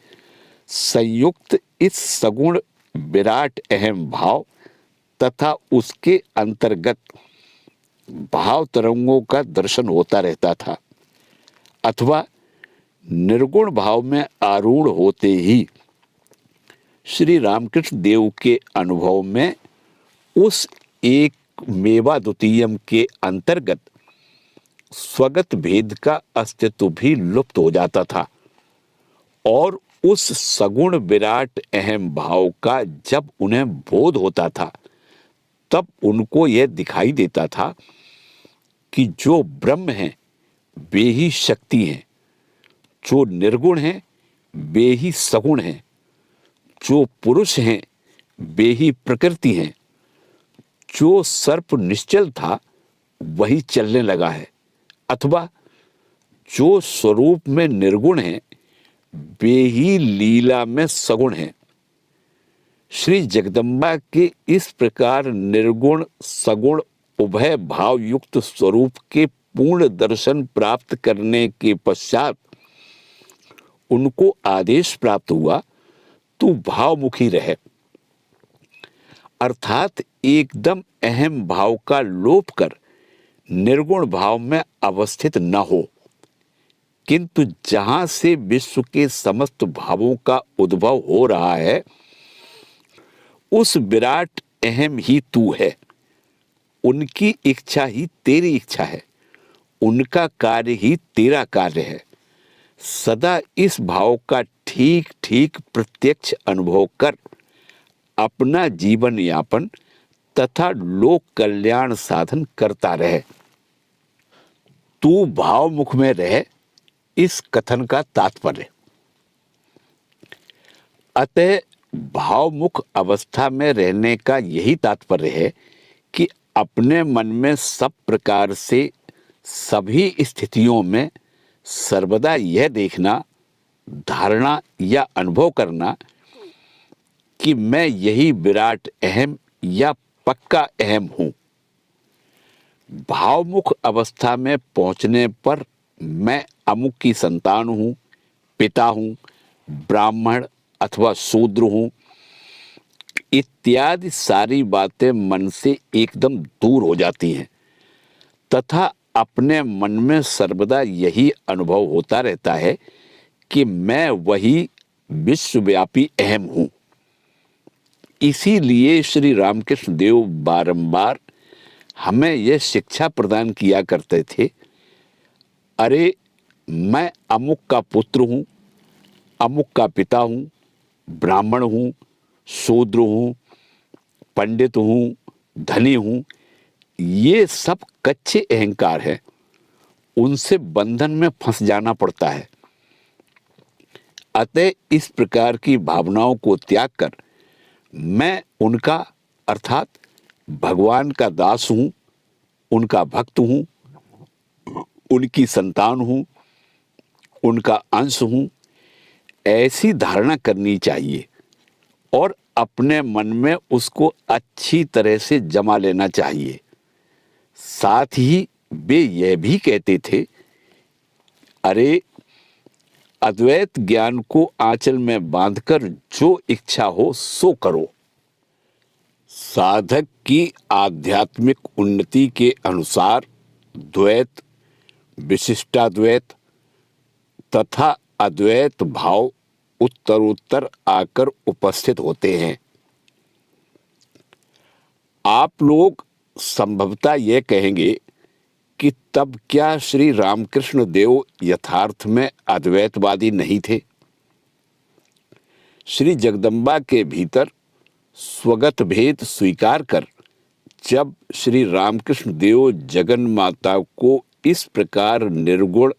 संयुक्त इस सगुण विराट अहम भाव तथा उसके अंतर्गत भाव तरंगों का दर्शन होता रहता था, अथवा निर्गुण भाव में आरूढ़ होते ही श्री रामकृष्ण देव के अनुभव में उस एक मेवा द्वितीयम के अंतर्गत स्वगत भेद का अस्तित्व भी लुप्त हो जाता था और उस सगुण विराट अहम भाव का जब उन्हें बोध होता था, तब उनको यह दिखाई देता था कि जो ब्रह्म हैं वे ही शक्ति हैं, जो निर्गुण हैं वे ही सगुण हैं, जो पुरुष हैं वे ही प्रकृति हैं, जो सर्प निश्चल था वही चलने लगा है, अथवा जो स्वरूप में निर्गुण हैं वे ही लीला में सगुण हैं। श्री जगदम्बा के इस प्रकार निर्गुण सगुण उभय भाव युक्त स्वरूप के पूर्ण दर्शन प्राप्त करने के पश्चात उनको आदेश प्राप्त हुआ, तू भावमुखी रहे, अर्थात एकदम अहम भाव का लोप कर निर्गुण भाव में अवस्थित न हो, किंतु जहां से विश्व के समस्त भावों का उद्भव हो रहा है, उस विराट अहम ही तू है। उनकी इच्छा ही तेरी इच्छा है, उनका कार्य ही तेरा कार्य है। सदा इस भाव का ठीक ठीक प्रत्यक्ष अनुभव कर अपना जीवन यापन तथा लोक कल्याण साधन करता रहे। तू भावमुख में रहे, इस कथन का तात्पर्य। अतः भावमुख अवस्था में रहने का यही तात्पर्य है कि अपने मन में सब प्रकार से सभी स्थितियों में सर्वदा यह देखना, धारणा या अनुभव करना कि मैं यही विराट अहम या पक्का अहम हूं। भावमुख अवस्था में पहुंचने पर मैं अमुक की संतान हूं, पिता हूं, ब्राह्मण अथवा शूद्र हूं इत्यादि सारी बातें मन से एकदम दूर हो जाती हैं तथा अपने मन में सर्वदा यही अनुभव होता रहता है कि मैं वही विश्वव्यापी अहम हूं। इसीलिए श्री रामकृष्ण देव बारंबार हमें यह शिक्षा प्रदान किया करते थे, अरे मैं अमुक का पुत्र हूं, अमुक का पिता हूं, ब्राह्मण हूं, शूद्र हूं, पंडित हूं, धनी हूं, ये सब कच्चे अहंकार है, उनसे बंधन में फंस जाना पड़ता है। अतः इस प्रकार की भावनाओं को त्याग कर मैं उनका अर्थात भगवान का दास हूं, उनका भक्त हूं, उनकी संतान हूं, उनका अंश हूं, ऐसी धारणा करनी चाहिए और अपने मन में उसको अच्छी तरह से जमा लेना चाहिए। साथ ही वे यह भी कहते थे, अरे अद्वैत ज्ञान को आंचल में बांधकर जो इच्छा हो सो करो। साधक की आध्यात्मिक उन्नति के अनुसार द्वैत, विशिष्टाद्वैत तथा अद्वैत भाव उत्तरोत्तर आकर उपस्थित होते हैं। आप लोग संभवतः यह कहेंगे कि तब क्या श्री रामकृष्ण देव यथार्थ में अद्वैतवादी नहीं थे? श्री जगदम्बा के भीतर स्वगत भेद स्वीकार कर जब श्री रामकृष्ण देव जगन माता को इस प्रकार निर्गुण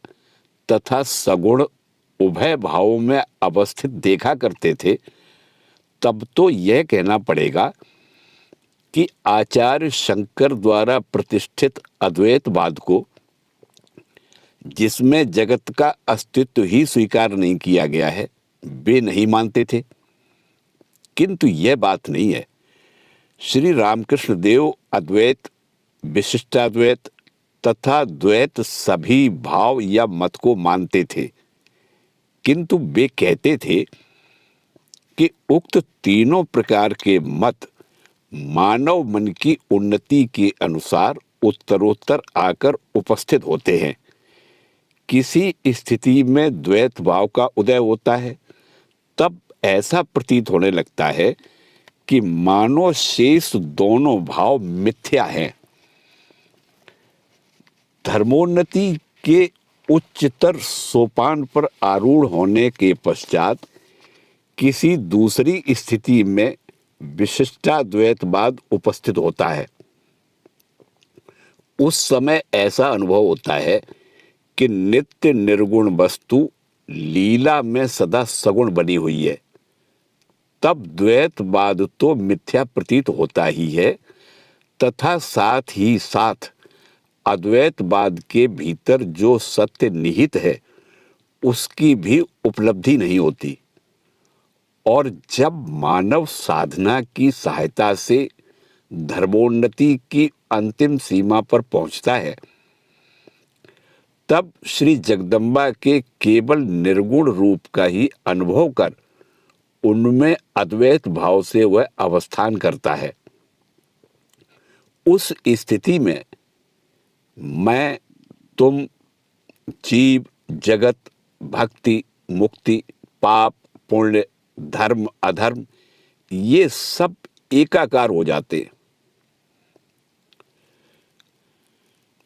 तथा सगुण उभय भावों में अवस्थित देखा करते थे, तब तो यह कहना पड़ेगा कि आचार्य शंकर द्वारा प्रतिष्ठित अद्वैतवाद को, जिसमें जगत का अस्तित्व ही स्वीकार नहीं किया गया है, वे नहीं मानते थे। किंतु यह बात नहीं है। श्री रामकृष्ण देव अद्वैत, विशिष्टाद्वैत तथा द्वैत सभी भाव या मत को मानते थे, किंतु वे कहते थे कि उक्त तीनों प्रकार के मत मानव मन की उन्नति के अनुसार उत्तरोत्तर आकर उपस्थित होते हैं। किसी स्थिति में द्वैत भाव का उदय होता है, तब ऐसा प्रतीत होने लगता है कि मानो शेष दोनों भाव मिथ्या हैं। धर्मोन्नति के उच्चतर सोपान पर आरूढ़ होने के पश्चात किसी दूसरी स्थिति में विशिष्टाद्वैतवाद उपस्थित होता है। उस समय ऐसा अनुभव होता है कि नित्य निर्गुण वस्तु लीला में सदा सगुण बनी हुई है। तब द्वैतवाद तो मिथ्या प्रतीत होता ही है, तथा साथ ही साथ अद्वैतवाद के भीतर जो सत्य निहित है उसकी भी उपलब्धि नहीं होती। और जब मानव साधना की सहायता से धर्मोन्नति की अंतिम सीमा पर पहुंचता है, तब श्री जगदम्बा के केवल निर्गुण रूप का ही अनुभव कर उनमें अद्वैत भाव से वह अवस्थान करता है। उस स्थिति में मैं, तुम, जीव, जगत, भक्ति, मुक्ति, पाप, पुण्य, धर्म, अधर्म, ये सब एकाकार हो जाते हैं।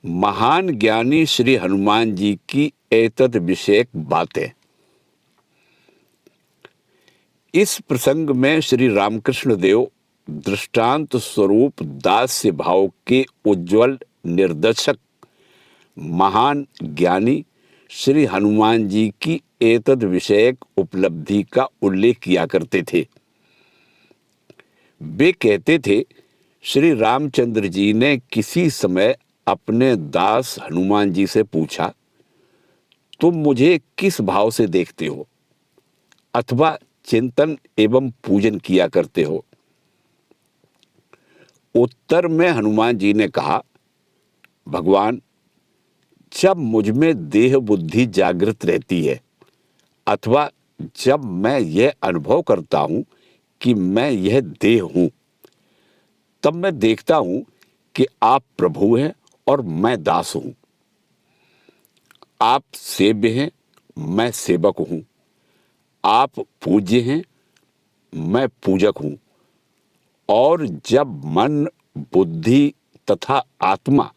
महान ज्ञानी श्री हनुमान जी की एतद विषयक बातें। इस प्रसंग में श्री रामकृष्ण देव दृष्टांत स्वरूप दास्य भाव के उज्जवल निर्देशक महान ज्ञानी श्री हनुमान जी की एतद विषयक उपलब्धि का उल्लेख किया करते थे। वे कहते थे, श्री रामचंद्र जी ने किसी समय अपने दास हनुमान जी से पूछा, तुम मुझे किस भाव से देखते हो अथवा चिंतन एवं पूजन किया करते हो? उत्तर में हनुमान जी ने कहा, भगवान, जब मुझ में देह बुद्धि जागृत रहती है अथवा जब मैं यह अनुभव करता हूं कि मैं यह देह हूं, तब मैं देखता हूं कि आप प्रभु हैं और मैं दास हूं। आप सेव्य हैं, मैं सेवक हूं। आप पूज्य हैं, मैं पूजक हूं। और जब मन, बुद्धि तथा आत्मा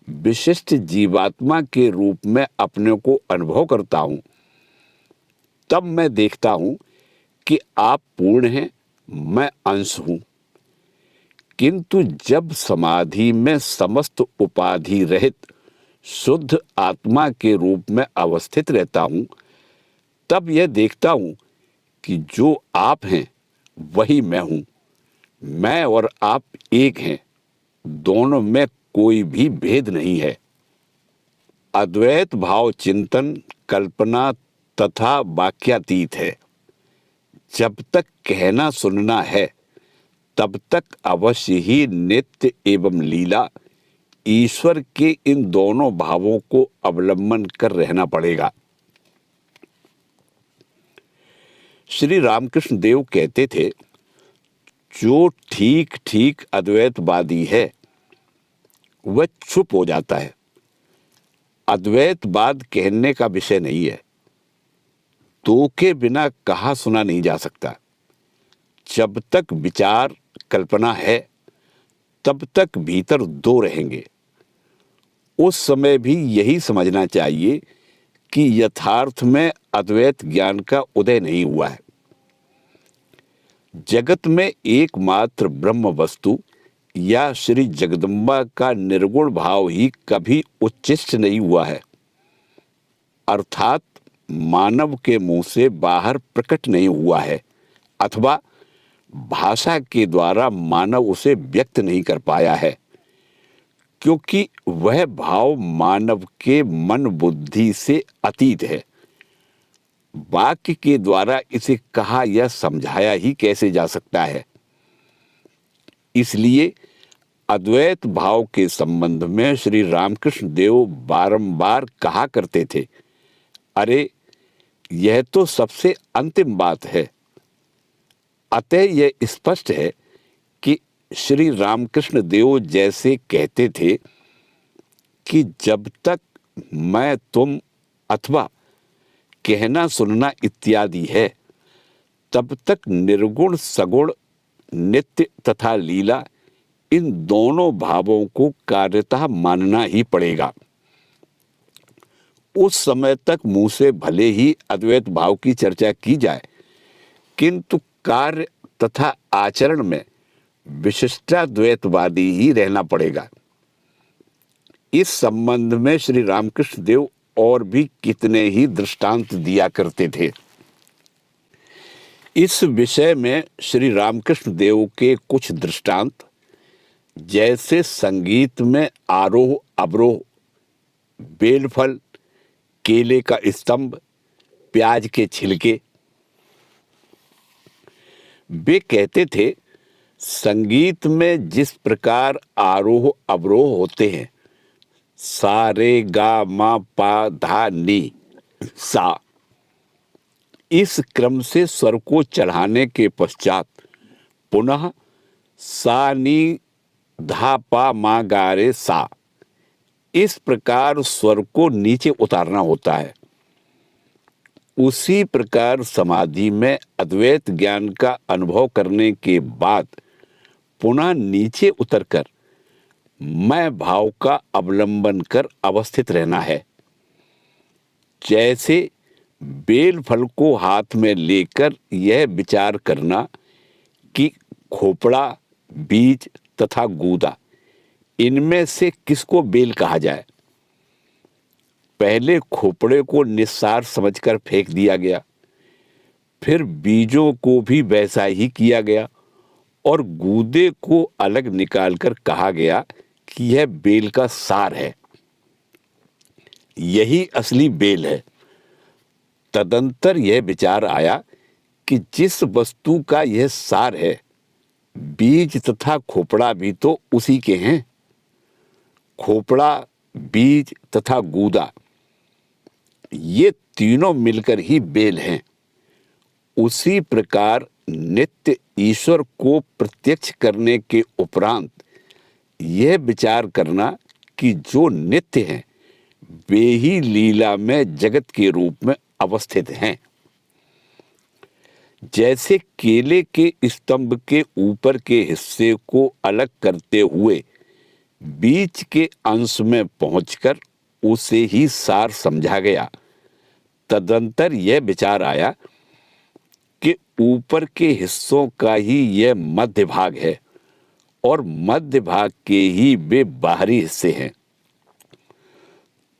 विशिष्ट जीवात्मा के रूप में अपने को अनुभव करता हूं, तब मैं देखता हूं कि आप पूर्ण हैं, मैं अंश हूं। किंतु जब समाधि में समस्त उपाधि रहित शुद्ध आत्मा के रूप में अवस्थित रहता हूं, तब यह देखता हूं कि जो आप हैं वही मैं हूं। मैं और आप एक हैं, दोनों में कोई भी भेद नहीं है। अद्वैत भाव चिंतन, कल्पना तथा वाक्यातीत है। जब तक कहना सुनना है, तब तक अवश्य ही नित्य एवं लीला ईश्वर के इन दोनों भावों को अवलंबन कर रहना पड़ेगा। श्री रामकृष्ण देव कहते थे, जो ठीक ठीक अद्वैतवादी है वह चुप हो जाता है। अद्वैतवाद कहने का विषय नहीं है, तो के बिना कहा सुना नहीं जा सकता। जब तक विचार कल्पना है तब तक भीतर दो रहेंगे। उस समय भी यही समझना चाहिए कि यथार्थ में अद्वैत ज्ञान का उदय नहीं हुआ है। जगत में एकमात्र ब्रह्म वस्तु या श्री जगदम्बा का निर्गुण भाव ही कभी उच्चिष्ट नहीं हुआ है, अर्थात मानव के मुंह से बाहर प्रकट नहीं हुआ है, अथवा भाषा के द्वारा मानव उसे व्यक्त नहीं कर पाया है, क्योंकि वह भाव मानव के मन बुद्धि से अतीत है। वाक्य के द्वारा इसे कहा या समझाया ही कैसे जा सकता है। इसलिए अद्वैत भाव के संबंध में श्री रामकृष्ण देव बारंबार कहा करते थे, अरे यह तो सबसे अंतिम बात है। अतः यह स्पष्ट है कि श्री रामकृष्ण देव जैसे कहते थे कि जब तक मैं तुम अथवा कहना सुनना इत्यादि है, तब तक निर्गुण सगुण नित्य तथा लीला इन दोनों भावों को कार्यतः मानना ही पड़ेगा। उस समय तक मुंह से भले ही अद्वैत भाव की चर्चा की जाए, किंतु कार्य तथा आचरण में विशिष्टाद्वैतवादी ही रहना पड़ेगा। इस संबंध में श्री रामकृष्ण देव और भी कितने ही दृष्टांत दिया करते थे। इस विषय में श्री रामकृष्ण देव के कुछ दृष्टांत, जैसे संगीत में आरोह अवरोह, बेलफल, केले का स्तंभ, प्याज के छिलके। वे कहते थे, संगीत में जिस प्रकार आरोह अवरोह होते हैं, सा रे गा मा पा धा नी सा, इस क्रम से स्वर को चढ़ाने के पश्चात पुनः सा नी धा पा मा गा रे सा, इस प्रकार स्वर को नीचे उतारना होता है। उसी प्रकार समाधि में अद्वैत ज्ञान का अनुभव करने के बाद पुनः नीचे उतरकर मैं भाव का अवलंबन कर अवस्थित रहना है। जैसे बेल फल को हाथ में लेकर यह विचार करना कि खोपड़ा, बीज तथा गूदा, इनमें से किसको बेल कहा जाए। पहले खोपड़े को निस्सार समझकर फेंक दिया गया, फिर बीजों को भी वैसा ही किया गया और गूदे को अलग निकालकर कहा गया कि यह बेल का सार है, यही असली बेल है। तदंतर यह विचार आया कि जिस वस्तु का यह सार है, बीज तथा खोपड़ा भी तो उसी के हैं। खोपड़ा, बीज तथा गूदा, ये तीनों मिलकर ही बेल हैं। उसी प्रकार नित्य ईश्वर को प्रत्यक्ष करने के उपरांत यह विचार करना कि जो नित्य हैं वे ही लीला में जगत के रूप में अवस्थित हैं। जैसे केले के स्तंभ के ऊपर के हिस्से को अलग करते हुए बीच के अंश में पहुंचकर उसे ही सार समझा गया, तदंतर यह विचार आया कि ऊपर के हिस्सों का ही यह मध्य भाग है और मध्य भाग के ही वे बाहरी हिस्से हैं।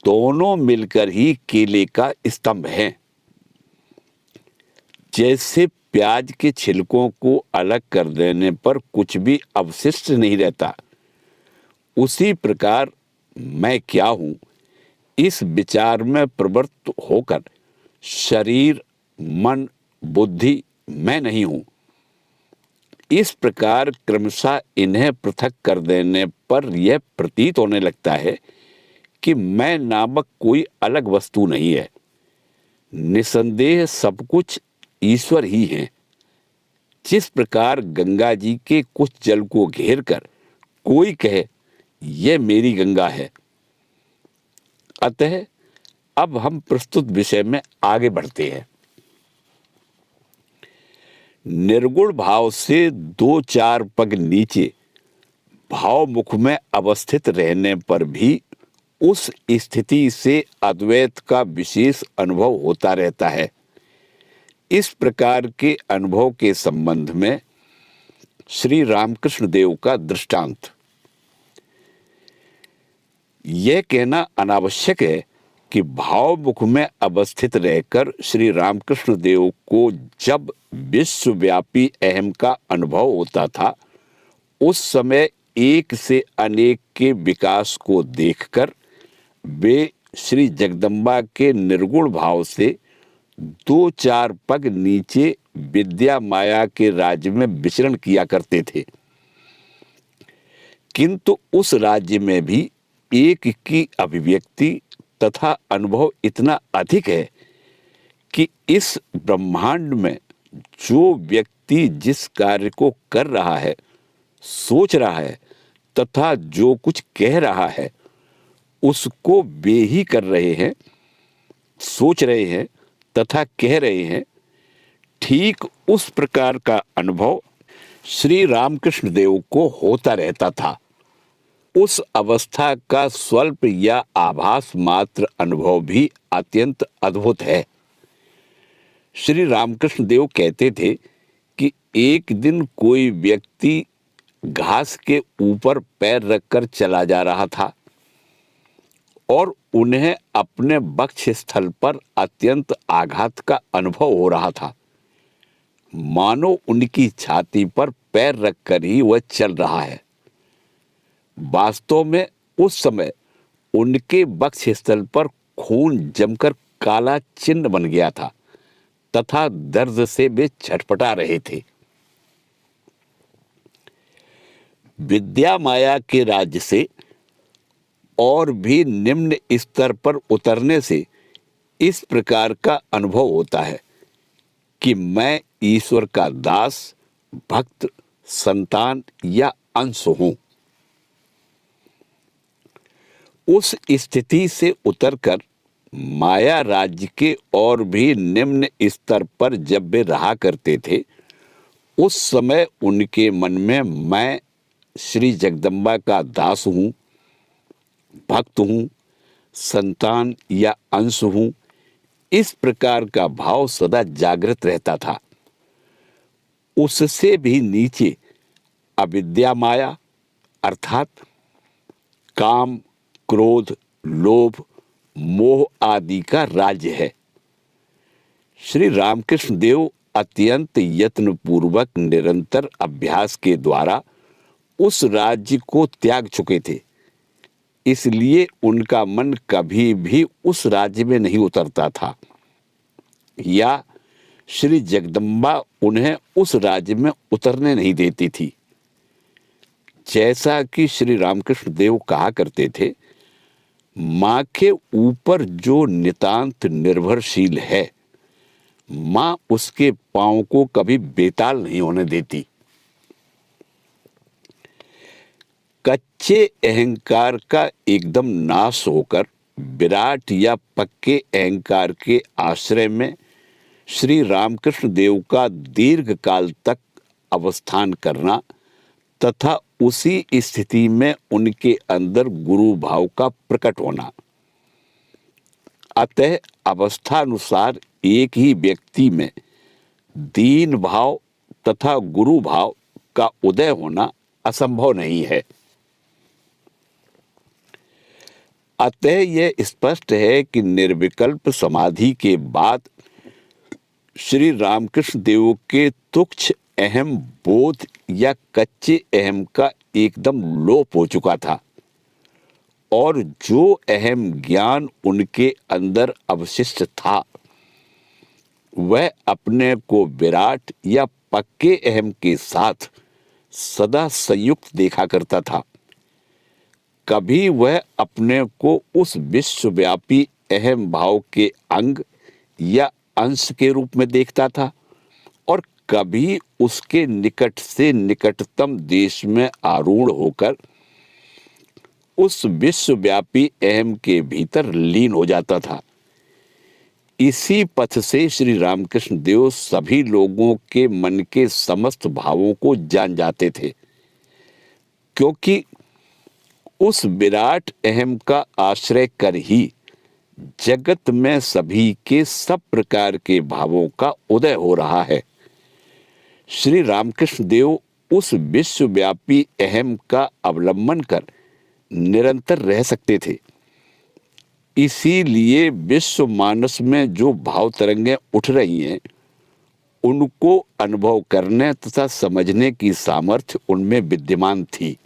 दोनों मिलकर ही केले का स्तंभ हैं। जैसे प्याज के छिलकों को अलग कर देने पर कुछ भी अवशिष्ट नहीं रहता, उसी प्रकार मैं क्या हूं, इस विचार में प्रवृत्त होकर शरीर, मन, बुद्धि मैं नहीं हूं। इस प्रकार क्रमशः इन्हें पृथक कर देने पर यह प्रतीत होने लगता है कि मैं नामक कोई अलग वस्तु नहीं है। निसंदेह सब कुछ ईश्वर ही हैं। जिस प्रकार गंगा जी के कुछ जल को घेर कर कोई कहे यह मेरी गंगा है। अतः अब हम प्रस्तुत विषय में आगे बढ़ते हैं। निर्गुण भाव से 2-4 पग नीचे भावमुख में अवस्थित रहने पर भी उस स्थिति से अद्वैत का विशेष अनुभव होता रहता है। इस प्रकार के अनुभव के संबंध में श्री रामकृष्ण देव का दृष्टांत। यह कहना अनावश्यक है कि भावमुख में अवस्थित रहकर श्री रामकृष्ण देव को जब विश्वव्यापी अहम का अनुभव होता था, उस समय एक से अनेक के विकास को देखकर वे श्री जगदम्बा के निर्गुण भाव से 2-4 पग नीचे विद्या माया के राज्य में विचरण किया करते थे। किंतु उस राज्य में भी एक की अभिव्यक्ति तथा अनुभव इतना अधिक है कि इस ब्रह्मांड में जो व्यक्ति जिस कार्य को कर रहा है, सोच रहा है तथा जो कुछ कह रहा है, उसको वे ही कर रहे हैं, सोच रहे हैं तथा कह रहे हैं। ठीक उस प्रकार का अनुभव श्री रामकृष्ण देव को होता रहता था। उस अवस्था का स्वल्प या आभास मात्र अनुभव भी अत्यंत अद्भुत है। श्री रामकृष्ण देव कहते थे कि एक दिन कोई व्यक्ति घास के ऊपर पैर रखकर चला जा रहा था और उन्हें अपने वक्ष स्थल पर अत्यंत आघात का अनुभव हो रहा था, मानो उनकी छाती पर पैर रखकर ही वह चल रहा है। वास्तव में उस समय उनके वक्ष स्थल पर खून जमकर काला चिन्ह बन गया था तथा दर्द से वे छटपटा रहे थे। विद्या माया के राज्य से और भी निम्न स्तर पर उतरने से इस प्रकार का अनुभव होता है कि मैं ईश्वर का दास, भक्त, संतान या अंश हूं। उस स्थिति से उतरकर माया राज्य के और भी निम्न स्तर पर जब वे रहा करते थे, उस समय उनके मन में मैं श्री जगदम्बा का दास हूं, भक्त हूं, संतान या अंश हूं, इस प्रकार का भाव सदा जागृत रहता था। उससे भी नीचे अविद्या माया अर्थात काम, क्रोध, लोभ, मोह आदि का राज्य है। श्री रामकृष्ण देव अत्यंत यत्न पूर्वक निरंतर अभ्यास के द्वारा उस राज्य को त्याग चुके थे, इसलिए उनका मन कभी भी उस राज्य में नहीं उतरता था या श्री जगदम्बा उन्हें उस राज्य में उतरने नहीं देती थी। जैसा कि श्री रामकृष्ण देव कहा करते थे, माँ के ऊपर जो नितांत निर्भरशील है, माँ उसके पांव को कभी बेताल नहीं होने देती। कच्चे अहंकार का एकदम नाश होकर विराट या पक्के अहंकार के आश्रय में श्री रामकृष्ण देव का दीर्घ काल तक अवस्थान करना तथा उसी स्थिति में उनके अंदर गुरु भाव का प्रकट होना। अतः अवस्थानुसार एक ही व्यक्ति में दीन भाव तथा गुरु भाव का उदय होना असंभव नहीं है। अतः यह स्पष्ट है कि निर्विकल्प समाधि के बाद श्री रामकृष्ण देव के तुच्छ अहम बोध या कच्चे अहम का एकदम लोप हो चुका था और जो अहम ज्ञान उनके अंदर अवशिष्ट था, वह अपने को विराट या पक्के अहम के साथ सदा संयुक्त देखा करता था। कभी वह अपने को उस विश्वव्यापी अहम भाव के अंग या अंश के रूप में देखता था कभी उसके निकट से निकटतम देश में आरूढ़ होकर उस विश्वव्यापी अहम के भीतर लीन हो जाता था। इसी पथ से श्री रामकृष्ण देव सभी लोगों के मन के समस्त भावों को जान जाते थे, क्योंकि उस विराट अहम का आश्रय कर ही जगत में सभी के सब प्रकार के भावों का उदय हो रहा है। श्री रामकृष्ण देव उस विश्वव्यापी अहम का अवलंबन कर निरंतर रह सकते थे। इसीलिए विश्व मानस में जो भाव तरंगें उठ रही हैं, उनको अनुभव करने तथा समझने की सामर्थ्य उनमें विद्यमान थी।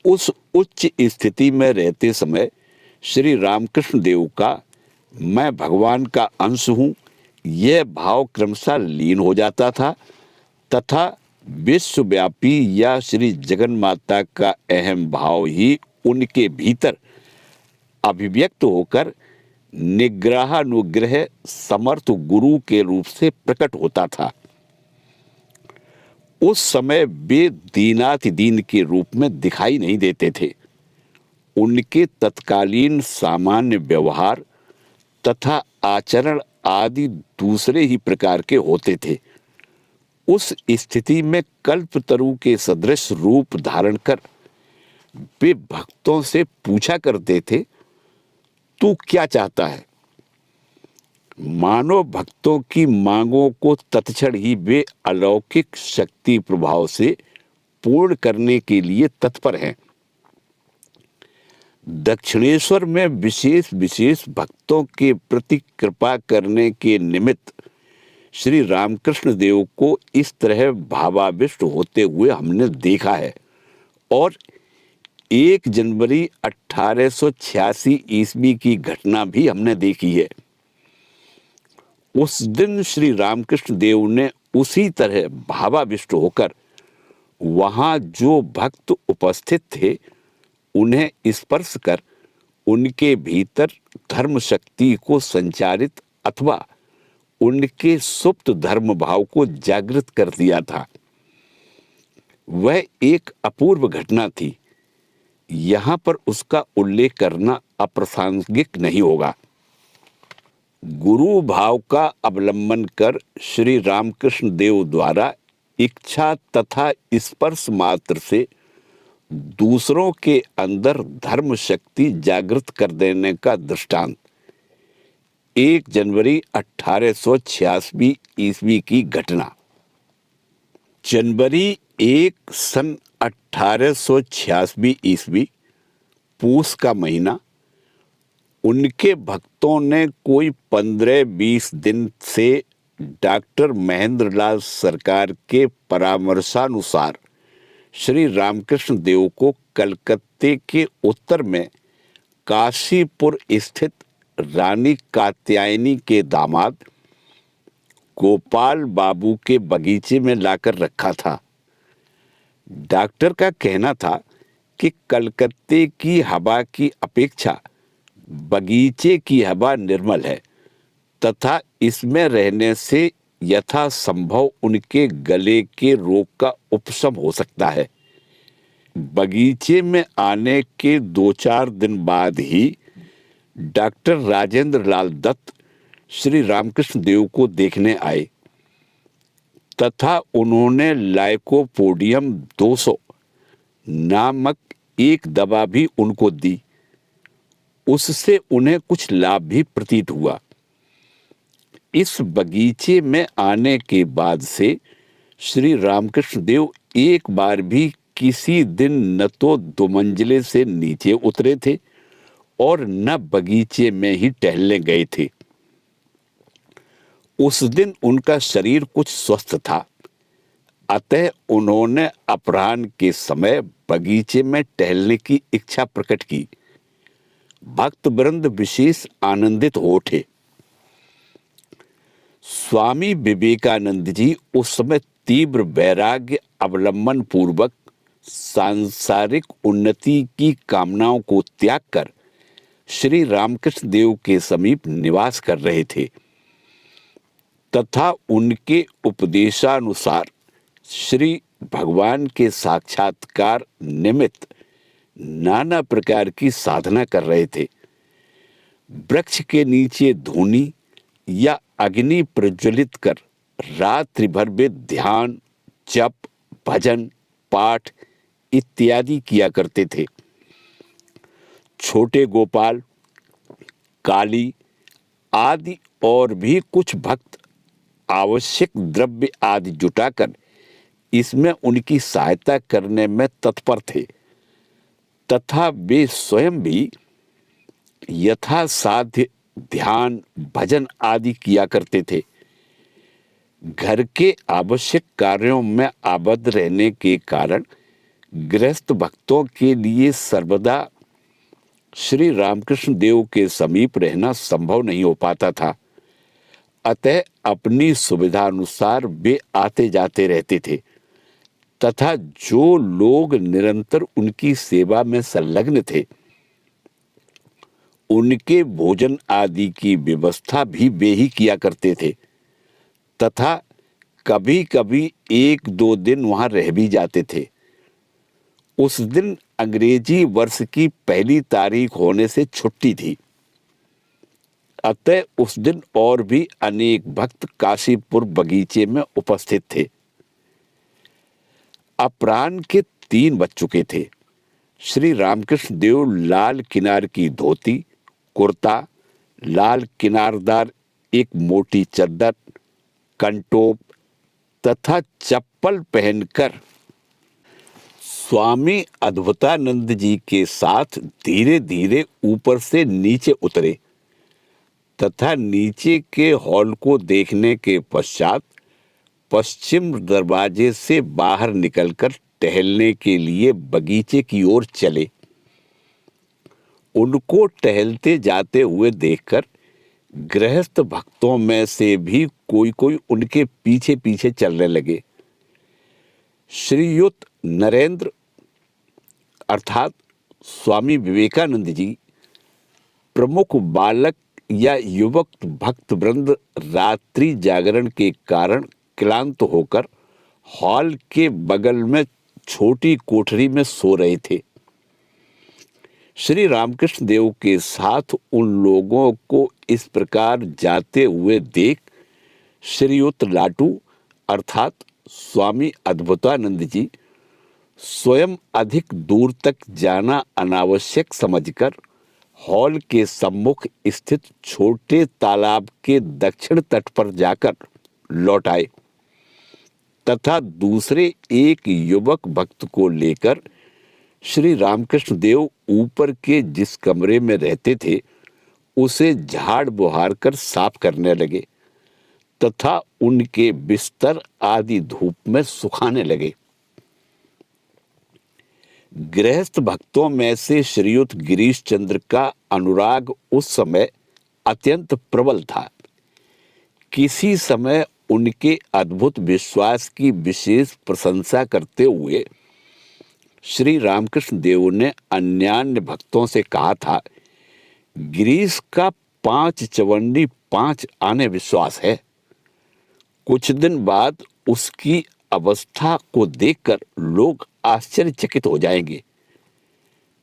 उस उच्च स्थिति में रहते समय श्री रामकृष्ण देव का मैं भगवान का अंश हूँ यह भाव क्रमशः लीन हो जाता था तथा विश्वव्यापी या श्री जगन्माता का अहम भाव ही उनके भीतर अभिव्यक्त होकर निग्रहानुग्रह समर्थ गुरु के रूप से प्रकट होता था। उस समय वे दीनातिदीन के रूप में दिखाई नहीं देते थे। उनके तत्कालीन सामान्य व्यवहार तथा आचरण आदि दूसरे ही प्रकार के होते थे। उस स्थिति में कल्पतरु के सदृश रूप धारण कर वे भक्तों से पूछा करते थे, तू क्या चाहता है? मानो भक्तों की मांगों को तत्क्षण ही वे अलौकिक शक्ति प्रभाव से पूर्ण करने के लिए तत्पर हैं। दक्षिणेश्वर में विशेष भक्तों के प्रति कृपा करने के निमित्त श्री रामकृष्ण देव को इस तरह भावाविष्ट होते हुए हमने देखा है और 1 जनवरी 1886 ईस्वी की घटना भी हमने देखी है। उस दिन श्री रामकृष्ण देव ने उसी तरह भावाविष्ट होकर वहां जो भक्त उपस्थित थे उन्हें स्पर्श कर उनके भीतर धर्म शक्ति को संचारित अथवा उनके सुप्त धर्म भाव को जागृत कर दिया था। वह एक अपूर्व घटना थी। यहाँ पर उसका उल्लेख करना अप्रासंगिक नहीं होगा। गुरु भाव का अवलंबन कर श्री रामकृष्ण देव द्वारा इच्छा तथा स्पर्श मात्र से दूसरों के अंदर धर्म शक्ति जागृत कर देने का दृष्टांत 1 जनवरी 1886 ईस्वी की घटना। जनवरी 1 सन 1886 ईस्वी पूस का महीना उनके भक्तों ने कोई 15-20 दिन से डॉक्टर महेंद्रलाल सरकार के परामर्शानुसार श्री रामकृष्ण देव को कलकत्ते के उत्तर में काशीपुर स्थित रानी कात्यायनी के दामाद गोपाल बाबू के बगीचे में लाकर रखा था। डॉक्टर का कहना था कि कलकत्ते की हवा की अपेक्षा बगीचे की हवा निर्मल है तथा इसमें रहने से यथासंभव उनके गले के रोग का उपशम हो सकता है। बगीचे में आने के 2-4 दिन बाद ही डॉक्टर राजेंद्र लाल दत्त श्री रामकृष्ण देव को देखने आए तथा उन्होंने लाइकोपोडियम 200 नामक एक दवा भी उनको दी। उससे उन्हें कुछ लाभ भी प्रतीत हुआ। इस बगीचे में आने के बाद से श्री रामकृष्ण देव एक बार भी किसी दिन न तो 2 मंजिले से नीचे उतरे थे और न बगीचे में ही टहलने गए थे। उस दिन उनका शरीर कुछ स्वस्थ था, अतः उन्होंने अपराह्न के समय बगीचे में टहलने की इच्छा प्रकट की। भक्त वृंद विशेष आनंदित हो उठे। स्वामी विवेकानंद जी उस समय तीव्र वैराग्य अवलंबन पूर्वक सांसारिक उन्नति की कामनाओं को त्याग कर श्री रामकृष्ण देव के समीप निवास कर रहे थे। तथा उनके उपदेशानुसार श्री भगवान के साक्षात्कार निमित्त नाना प्रकार की साधना कर रहे थे। वृक्ष के नीचे धूनी या अग्नि प्रज्वलित कर रात्रि भर वे ध्यान, जप, भजन, पाठ इत्यादि किया करते थे। छोटे गोपाल, काली आदि और भी कुछ भक्त आवश्यक द्रव्य आदि जुटाकर इसमें उनकी सहायता करने में तत्पर थे तथा वे स्वयं भी यथासाध्य ध्यान, भजन आदि किया करते थे। घर के आवश्यक कार्यों में आबद्ध रहने के कारण गृहस्थ भक्तों के लिए सर्वदा श्री रामकृष्ण देव के समीप रहना संभव नहीं हो पाता था। अतः अपनी सुविधानुसार वे आते जाते रहते थे तथा जो लोग निरंतर उनकी सेवा में संलग्न थे उनके भोजन आदि की व्यवस्था भी वे ही किया करते थे तथा कभी कभी 1-2 दिन वहां रह भी जाते थे। उस दिन अंग्रेजी वर्ष की पहली तारीख होने से छुट्टी थी। अतः उस दिन और भी अनेक भक्त काशीपुर बगीचे में उपस्थित थे। अपराह्न के 3 बज चुके थे। श्री रामकृष्ण देव लाल किनार की धोती, कुर्ता, लाल किनारदार एक मोटी चद्दर, कंटोप तथा चप्पल पहनकर स्वामी अद्भुतानंद जी के साथ धीरे धीरे ऊपर से नीचे उतरे तथा नीचे के हॉल को देखने के पश्चात पश्चिम दरवाजे से बाहर निकलकर टहलने के लिए बगीचे की ओर चले। उनको टहलते जाते हुए देखकर गृहस्थ भक्तों में से भी कोई कोई उनके पीछे पीछे चलने लगे। श्रीयुत नरेंद्र अर्थात स्वामी विवेकानंद जी प्रमुख बालक या युवक भक्त वृंद रात्रि जागरण के कारण क्लांत होकर हॉल के बगल में छोटी कोठरी में सो रहे थे। श्री रामकृष्ण देव के साथ उन लोगों को इस प्रकार जाते हुए देख श्रीयुत लाटू अर्थात स्वामी अद्भुतानंद जी स्वयं अधिक दूर तक जाना अनावश्यक समझकर हॉल के सम्मुख स्थित छोटे तालाब के दक्षिण तट पर जाकर लौट आए तथा दूसरे एक युवक भक्त को लेकर श्री रामकृष्ण देव ऊपर के जिस कमरे में रहते थे उसे झाड़ बुहार कर साफ करने लगे तथा उनके बिस्तर आदि धूप में सुखाने लगे। गृहस्थ भक्तों में से श्रीयुत गिरीश चंद्र का अनुराग उस समय अत्यंत प्रबल था। किसी समय उनके अद्भुत विश्वास की विशेष प्रशंसा करते हुए श्री रामकृष्ण देव ने अन्यान्य भक्तों से कहा था, गिरीश का 5 चवन्नी 5 आने विश्वास है। कुछ दिन बाद उसकी अवस्था को देखकर लोग आश्चर्यचकित हो जाएंगे।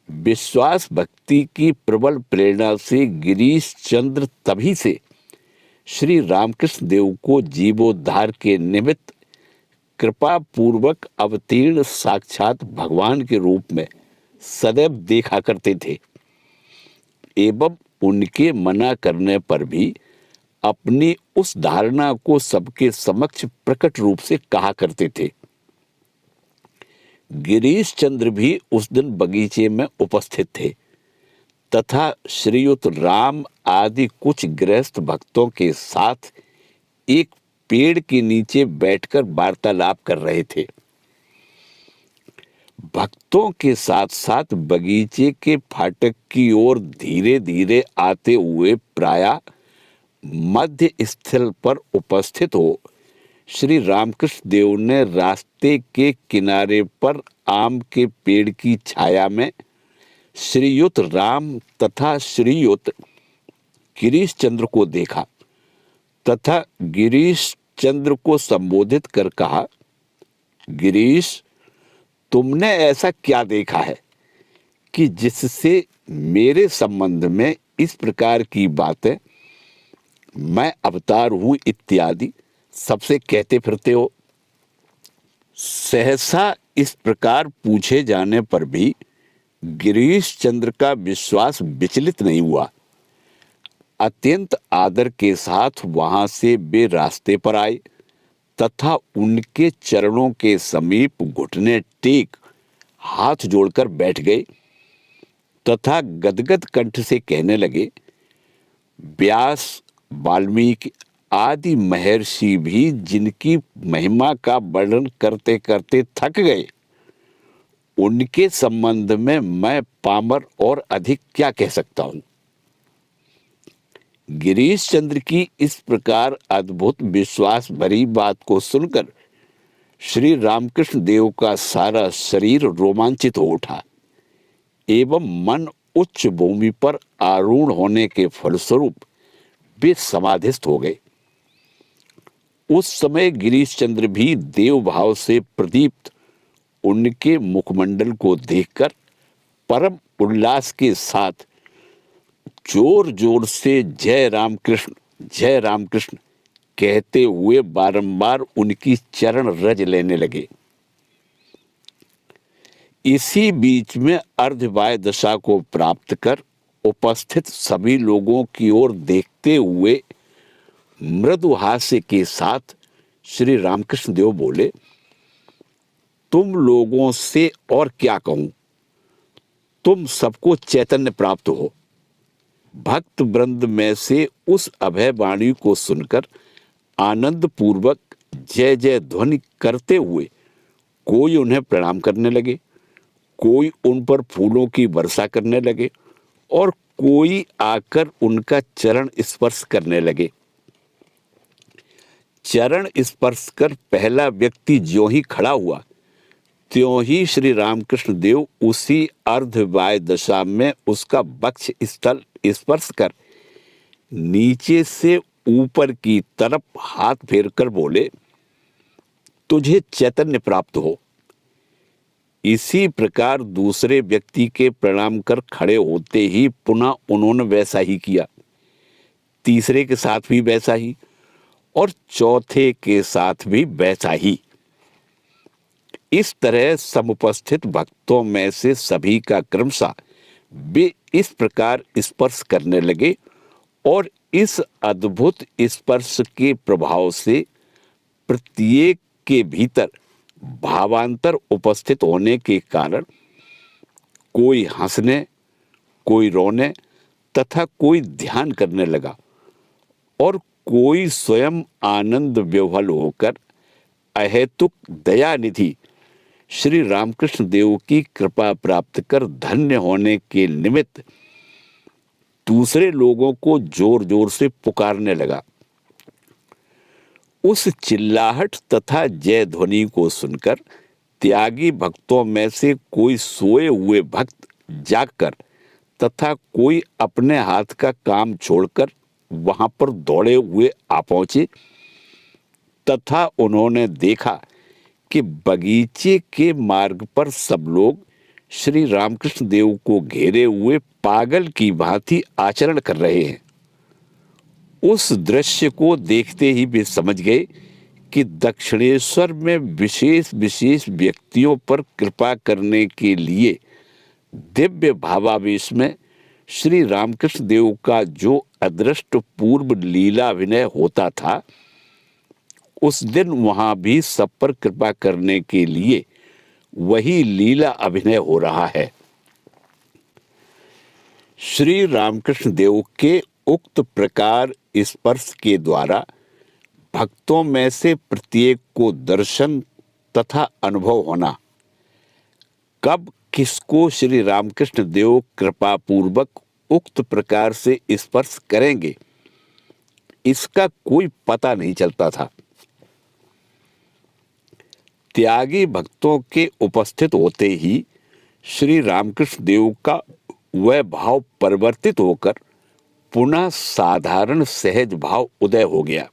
विश्वास भक्ति की प्रबल प्रेरणा से गिरीश चंद्र तभी से श्री रामकृष्ण देव को जीवोद्धार के निमित्त कृपा पूर्वक अवतीर्ण साक्षात भगवान के रूप में सदैव देखा करते थे एवं उनके मना करने पर भी अपनी उस धारणा को सबके समक्ष प्रकट रूप से कहा करते थे। गिरीश चंद्र भी उस दिन बगीचे में उपस्थित थे तथा श्रीयुत राम आदि कुछ गृहस्थ भक्तों के साथ एक पेड़ के नीचे बैठकर वार्तालाप कर रहे थे। भक्तों के साथ साथ बगीचे के फाटक की ओर धीरे धीरे आते हुए प्रायः मध्य स्थल पर उपस्थित हो श्री रामकृष्ण देव ने रास्ते के किनारे पर आम के पेड़ की छाया में श्रीयुत राम तथा श्रीयुत गिरीश चंद्र को देखा तथा गिरीश चंद्र को संबोधित कर कहा, गिरीश, तुमने ऐसा क्या देखा है कि जिससे मेरे संबंध में इस प्रकार की बातें, मैं अवतार हूं इत्यादि सबसे कहते फिरते हो? सहसा इस प्रकार पूछे जाने पर भी गिरीश चंद्र का विश्वास विचलित नहीं हुआ। अत्यंत आदर के साथ वहां से वे रास्ते पर आए तथा उनके चरणों के समीप घुटने टेक हाथ जोड़कर बैठ गए तथा गदगद कंठ से कहने लगे, व्यास, वाल्मीकि आदि महर्षि भी जिनकी महिमा का वर्णन करते करते थक गए, उनके संबंध में मैं पामर और अधिक क्या कह सकता हूं? गिरीश चंद्र की इस प्रकार अद्भुत विश्वास भरी बात को सुनकर श्री रामकृष्ण देव का सारा शरीर रोमांचित हो उठा एवं मन उच्च भूमि पर आरूढ़ होने के फलस्वरूप वे समाधिस्थ हो गए। उस समय गिरीश चंद्र भी देव भाव से प्रदीप्त उनके मुखमंडल को देखकर परम उल्लास के साथ जोर जोर से जय राम कृष्ण कहते हुए बारंबार उनकी चरण रज लेने लगे। इसी बीच में अर्धवाय दशा को प्राप्त कर उपस्थित सभी लोगों की ओर देखते हुए मृदु हास्य के साथ श्री रामकृष्ण देव बोले, तुम लोगों से और क्या कहूं, तुम सबको चैतन्य प्राप्त हो। भक्त वृंद में से उस अभय वाणी को सुनकर आनंद पूर्वक जय जय ध्वनि करते हुए कोई उन्हें प्रणाम करने लगे, कोई उन पर फूलों की वर्षा करने लगे और कोई आकर उनका चरण स्पर्श करने लगे। चरण स्पर्श कर पहला व्यक्ति ज्यों ही खड़ा हुआ त्यों ही श्री रामकृष्ण देव उसी अर्धवाय दशा में उसका वक्ष स्थल स्पर्श कर नीचे से ऊपर की तरफ हाथ फेरकर बोले, तुझे चैतन्य प्राप्त हो। इसी प्रकार दूसरे व्यक्ति के प्रणाम कर खड़े होते ही पुनः उन्होंने वैसा ही किया, तीसरे के साथ भी वैसा ही और चौथे के साथ भी वैसा ही। इस तरह समुपस्थित भक्तों में से सभी का क्रमशः वे इस प्रकार स्पर्श करने लगे और इस अद्भुत स्पर्श के प्रभाव से प्रत्येक के भीतर भावांतर उपस्थित होने के कारण कोई हंसने, कोई रोने तथा कोई ध्यान करने लगा और कोई स्वयं आनंद विह्वल होकर अहेतुक दयानिधि श्री रामकृष्ण देव की कृपा प्राप्त कर धन्य होने के निमित्त दूसरे लोगों को जोर जोर से पुकारने लगा। उस चिल्लाहट तथा जय ध्वनि को सुनकर त्यागी भक्तों में से कोई सोए हुए भक्त जागकर तथा कोई अपने हाथ का काम छोड़कर वहां पर दौड़े हुए आ पहुंचे तथा उन्होंने देखा कि बगीचे के मार्ग पर सब लोग श्री रामकृष्ण देव को घेरे हुए पागल की भांति आचरण कर रहे हैं। उस दृश्य को देखते ही वे समझ गए कि दक्षिणेश्वर में विशेष विशेष व्यक्तियों पर कृपा करने के लिए दिव्य भावावेश में श्री रामकृष्ण देव का जो अदृष्ट पूर्व लीला अभिनय होता था, उस दिन वहां भी सब पर कृपा करने के लिए वही लीला अभिनय हो रहा है। श्री रामकृष्ण देव के उक्त प्रकार स्पर्श के द्वारा भक्तों में से प्रत्येक को दर्शन तथा अनुभव होना, कब किसको श्री रामकृष्ण देव कृपा पूर्वक उक्त प्रकार से स्पर्श करेंगे, इसका कोई पता नहीं चलता था। त्यागी भक्तों के उपस्थित होते ही श्री रामकृष्ण देव का वह भाव परिवर्तित होकर पुनः साधारण सहज भाव उदय हो गया।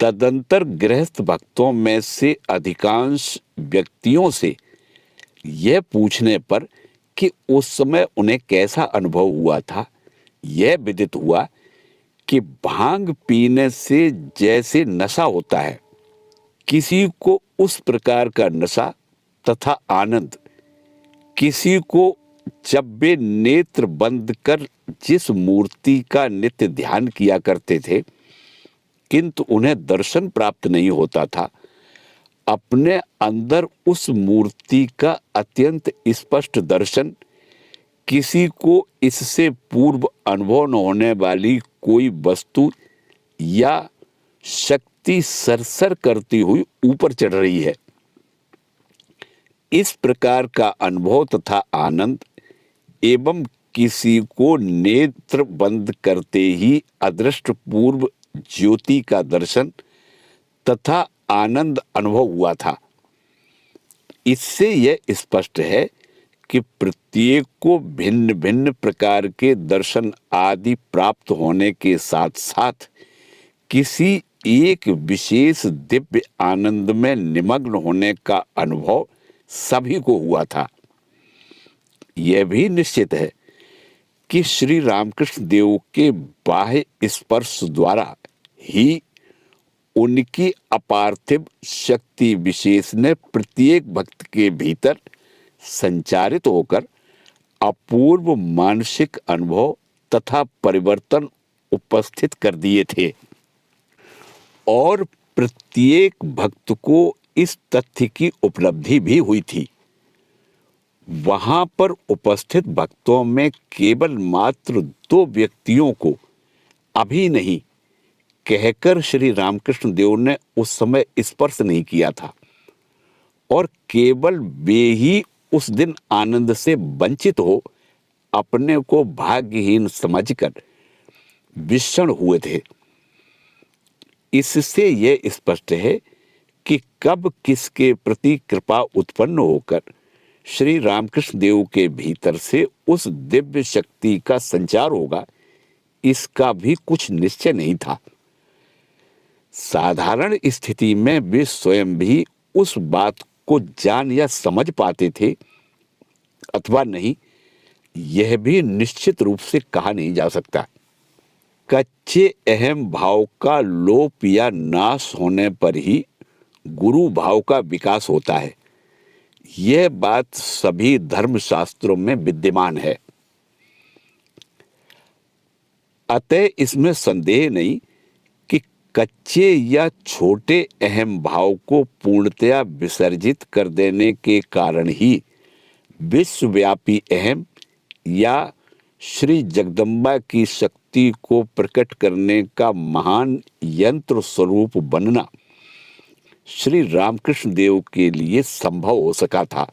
तदंतर गृहस्थ भक्तों में से अधिकांश व्यक्तियों से यह पूछने पर कि उस समय उन्हें कैसा अनुभव हुआ था, यह विदित हुआ कि भांग पीने से जैसे नशा होता है, किसी को उस प्रकार का नशा तथा आनंद, किसी को जब वे नेत्र बंद कर जिस मूर्ति का नित्य ध्यान किया करते थे किंतु उन्हें दर्शन प्राप्त नहीं होता था, अपने अंदर उस मूर्ति का अत्यंत स्पष्ट दर्शन, किसी को इससे पूर्व अनुभव न होने वाली कोई वस्तु या शक्ति सरसर करती हुई ऊपर चढ़ रही है, इस प्रकार का अनुभव तथा आनंद एवं किसी को नेत्र बंद करते ही अदृष्ट पूर्व ज्योति का दर्शन तथा आनंद अनुभव हुआ था। इससे यह स्पष्ट है कि प्रत्येक को भिन्न भिन्न प्रकार के दर्शन आदि प्राप्त होने के साथ साथ किसी एक विशेष दिव्य आनंद में निमग्न होने का अनुभव सभी को हुआ था। यह भी निश्चित है कि श्री रामकृष्ण देव के बाह्य स्पर्श द्वारा ही उनकी अपार्थिव शक्ति विशेष ने प्रत्येक भक्त के भीतर संचारित होकर अपूर्व मानसिक अनुभव तथा परिवर्तन उपस्थित कर दिए थे और प्रत्येक भक्त को इस तथ्य की उपलब्धि भी हुई थी। वहां पर उपस्थित भक्तों में केवल मात्र 2 व्यक्तियों को अभी नहीं कहकर श्री रामकृष्ण देव ने उस समय स्पर्श नहीं किया था और केवल वे ही उस दिन आनंद से वंचित हो अपने को भाग्यहीन समझकर विषण हुए थे। इससे यह स्पष्ट है कि कब किसके प्रति कृपा उत्पन्न होकर श्री रामकृष्ण देव के भीतर से उस दिव्य शक्ति का संचार होगा, इसका भी कुछ निश्चय नहीं था। साधारण स्थिति में वे स्वयं भी उस बात को जान या समझ पाते थे अथवा नहीं, यह भी निश्चित रूप से कहा नहीं जा सकता। कच्चे अहम भाव का लोप या नाश होने पर ही गुरु भाव का विकास होता है। यह बात सभी धर्मशास्त्रों में विद्यमान है। अतः इसमें संदेह नहीं कि कच्चे या छोटे अहम भाव को पूर्णतया विसर्जित कर देने के कारण ही विश्वव्यापी अहम या श्री जगदम्बा की शक्ति को प्रकट करने का महान यंत्र स्वरूप बनना श्री रामकृष्ण देव के लिए संभव हो सका था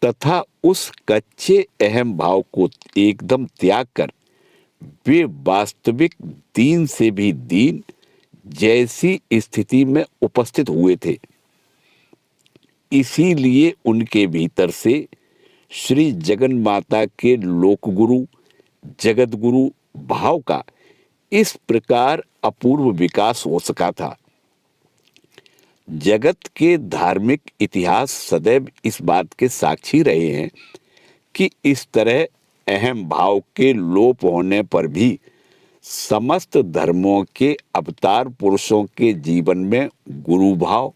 तथा उस कच्चे अहम भाव को एकदम त्याग कर वे वास्तविक दीन से भी दीन जैसी स्थिति में उपस्थित हुए थे। इसीलिए उनके भीतर से श्री जगन माता के लोकगुरु जगत गुरु भाव का इस प्रकार अपूर्व विकास हो सका था। जगत के धार्मिक इतिहास सदैव इस बात के साक्षी रहे हैं कि इस तरह अहम भाव के लोप होने पर भी समस्त धर्मों के अवतार पुरुषों के जीवन में गुरु भाव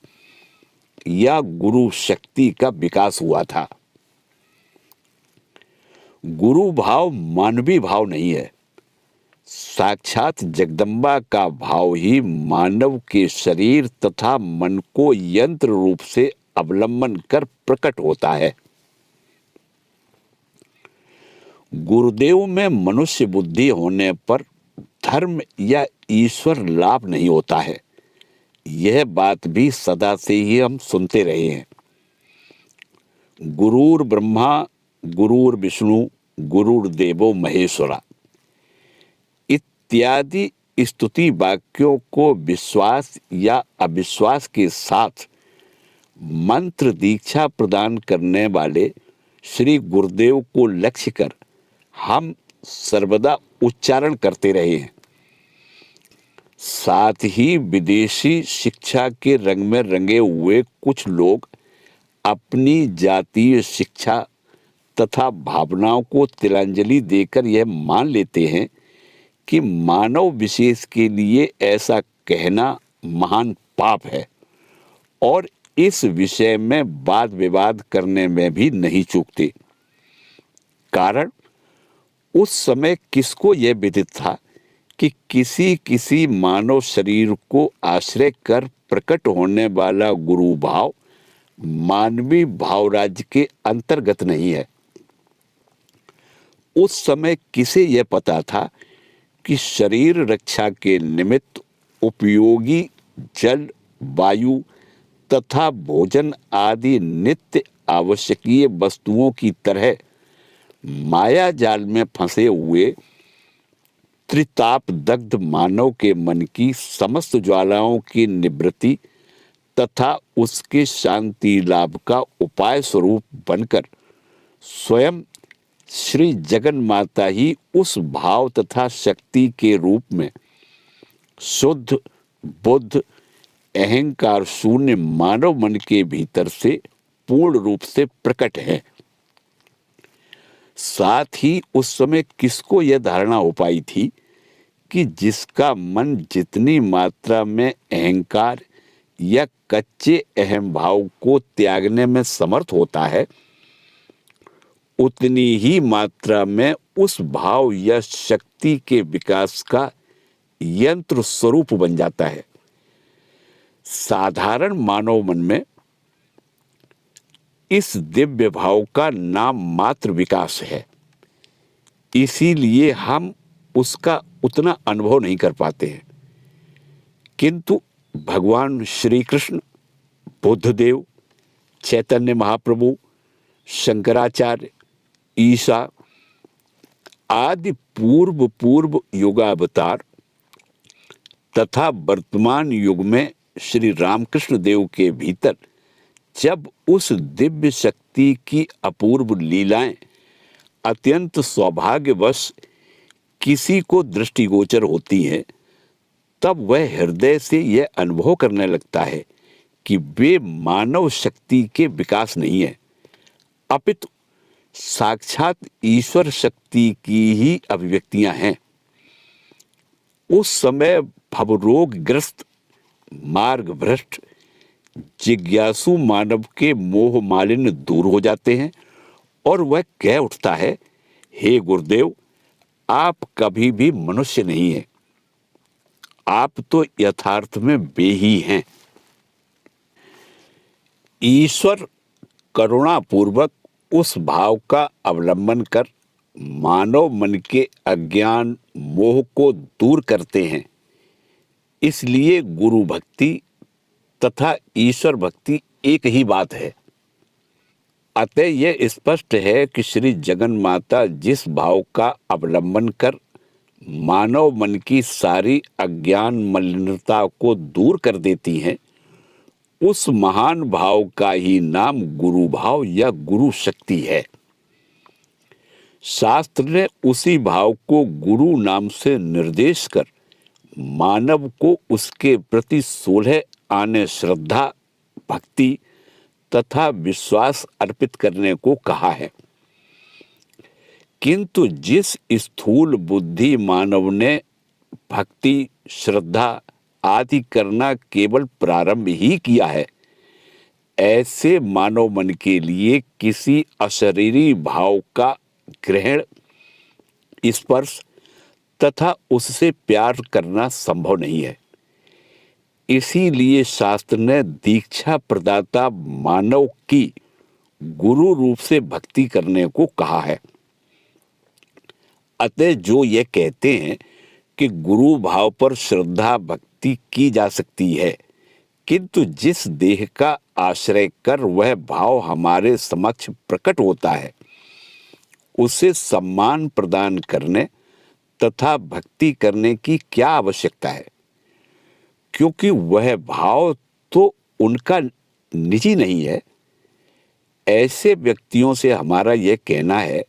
या गुरु शक्ति का विकास हुआ था। गुरु भाव मानवीय भाव नहीं है, साक्षात जगदम्बा का भाव ही मानव के शरीर तथा मन को यंत्र रूप से अवलंबन कर प्रकट होता है। गुरुदेव में मनुष्य बुद्धि होने पर धर्म या ईश्वर लाभ नहीं होता है। यह बात भी सदा से ही हम सुनते रहे हैं। गुरुर ब्रह्मा गुरुर विष्णु गुरुर्देवो महेश्वरा इत्यादि स्तुति वाक्यों को विश्वास या अविश्वास के साथ मंत्र दीक्षा प्रदान करने वाले श्री गुरुदेव को लक्ष्य कर हम सर्वदा उच्चारण करते रहे हैं। साथ ही विदेशी शिक्षा के रंग में रंगे हुए कुछ लोग अपनी जातीय शिक्षा तथा भावनाओं को तिलांजलि देकर यह मान लेते हैं कि मानव विशेष के लिए ऐसा कहना महान पाप है और इस विषय में वाद विवाद करने में भी नहीं चूकते। कारण उस समय किसको यह विदित था कि किसी किसी मानव शरीर को आश्रय कर प्रकट होने वाला गुरु भाव मानवीय भाव राज्य के अंतर्गत नहीं है। उस समय किसे यह पता था कि शरीर रक्षा के निमित्त उपयोगी जल, वायु तथा भोजन आदि नित्य आवश्यकीय वस्तुओं की तरह माया जाल में फंसे हुए त्रिताप दग्ध मानव के मन की समस्त ज्वालाओं की निवृत्ति तथा उसके शांति लाभ का उपाय स्वरूप बनकर स्वयं श्री जगन माता ही उस भाव तथा शक्ति के रूप में शुद्ध बुद्ध अहंकार शून्य मानव मन के भीतर से पूर्ण रूप से प्रकट है। साथ ही उस समय किसको यह धारणा हो पाई थी कि जिसका मन जितनी मात्रा में अहंकार या कच्चे अहम भाव को त्यागने में समर्थ होता है, उतनी ही मात्रा में उस भाव या शक्ति के विकास का यंत्र स्वरूप बन जाता है। साधारण मानव मन में इस दिव्य भाव का नाम मात्र विकास है, इसीलिए हम उसका उतना अनुभव नहीं कर पाते हैं। किंतु भगवान श्री कृष्ण, बुद्धदेव, चैतन्य महाप्रभु, शंकराचार्य, ईसा आदि पूर्व युगावतार तथा वर्तमान युग में श्री रामकृष्ण देव के भीतर जब उस दिव्य शक्ति की अपूर्व लीलाएं अत्यंत सौभाग्यवश किसी को दृष्टिगोचर होती हैं, तब वह हृदय से यह अनुभव करने लगता है कि वे मानव शक्ति के विकास नहीं है, अपितु साक्षात ईश्वर शक्ति की ही अभिव्यक्तियां हैं। उस समय भवरोगग्रस्त, मार्ग भ्रष्ट, जिज्ञासु मानव के मोह मालिन्य दूर हो जाते हैं और वह कह उठता है, हे गुरुदेव, आप कभी भी मनुष्य नहीं हैं, आप तो यथार्थ में वे ही हैं। ईश्वर करुणापूर्वक उस भाव का अवलंबन कर मानव मन के अज्ञान मोह को दूर करते हैं। इसलिए गुरु भक्ति तथा ईश्वर भक्ति एक ही बात है। अतः यह स्पष्ट है कि श्री जगन माता जिस भाव का अवलंबन कर मानव मन की सारी अज्ञान मलिनता को दूर कर देती हैं, उस महान भाव का ही नाम गुरु भाव या गुरु शक्ति है। शास्त्र ने उसी भाव को गुरु नाम से निर्देश कर मानव को उसके प्रति सोलह आने श्रद्धा, भक्ति तथा विश्वास अर्पित करने को कहा है। किंतु जिस स्थूल बुद्धि मानव ने भक्ति, श्रद्धा आदि करना केवल प्रारंभ ही किया है, ऐसे मानव मन के लिए किसी अशरीरी भाव का ग्रहण, स्पर्श तथा उससे प्यार करना संभव नहीं है। इसीलिए शास्त्र ने दीक्षा प्रदाता मानव की गुरु रूप से भक्ति करने को कहा है। अतः जो ये कहते हैं कि गुरु भाव पर श्रद्धा भक्ति की जा सकती है, किंतु जिस देह का आश्रय कर वह भाव हमारे समक्ष प्रकट होता है, उसे सम्मान प्रदान करने तथा भक्ति करने की क्या आवश्यकता है, क्योंकि वह भाव तो उनका निजी नहीं है। ऐसे व्यक्तियों से हमारा यह कहना है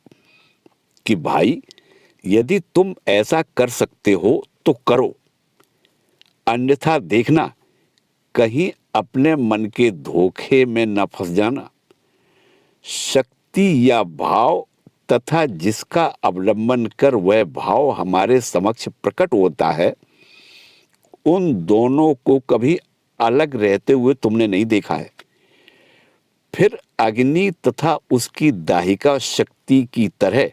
कि भाई, यदि तुम ऐसा कर सकते हो तो करो, अन्यथा देखना कहीं अपने मन के धोखे में न फंस जाना। शक्ति या भाव तथा जिसका अवलंबन कर वह भाव हमारे समक्ष प्रकट होता है, उन दोनों को कभी अलग रहते हुए तुमने नहीं देखा है। फिर अग्नि तथा उसकी दाहिका शक्ति की तरह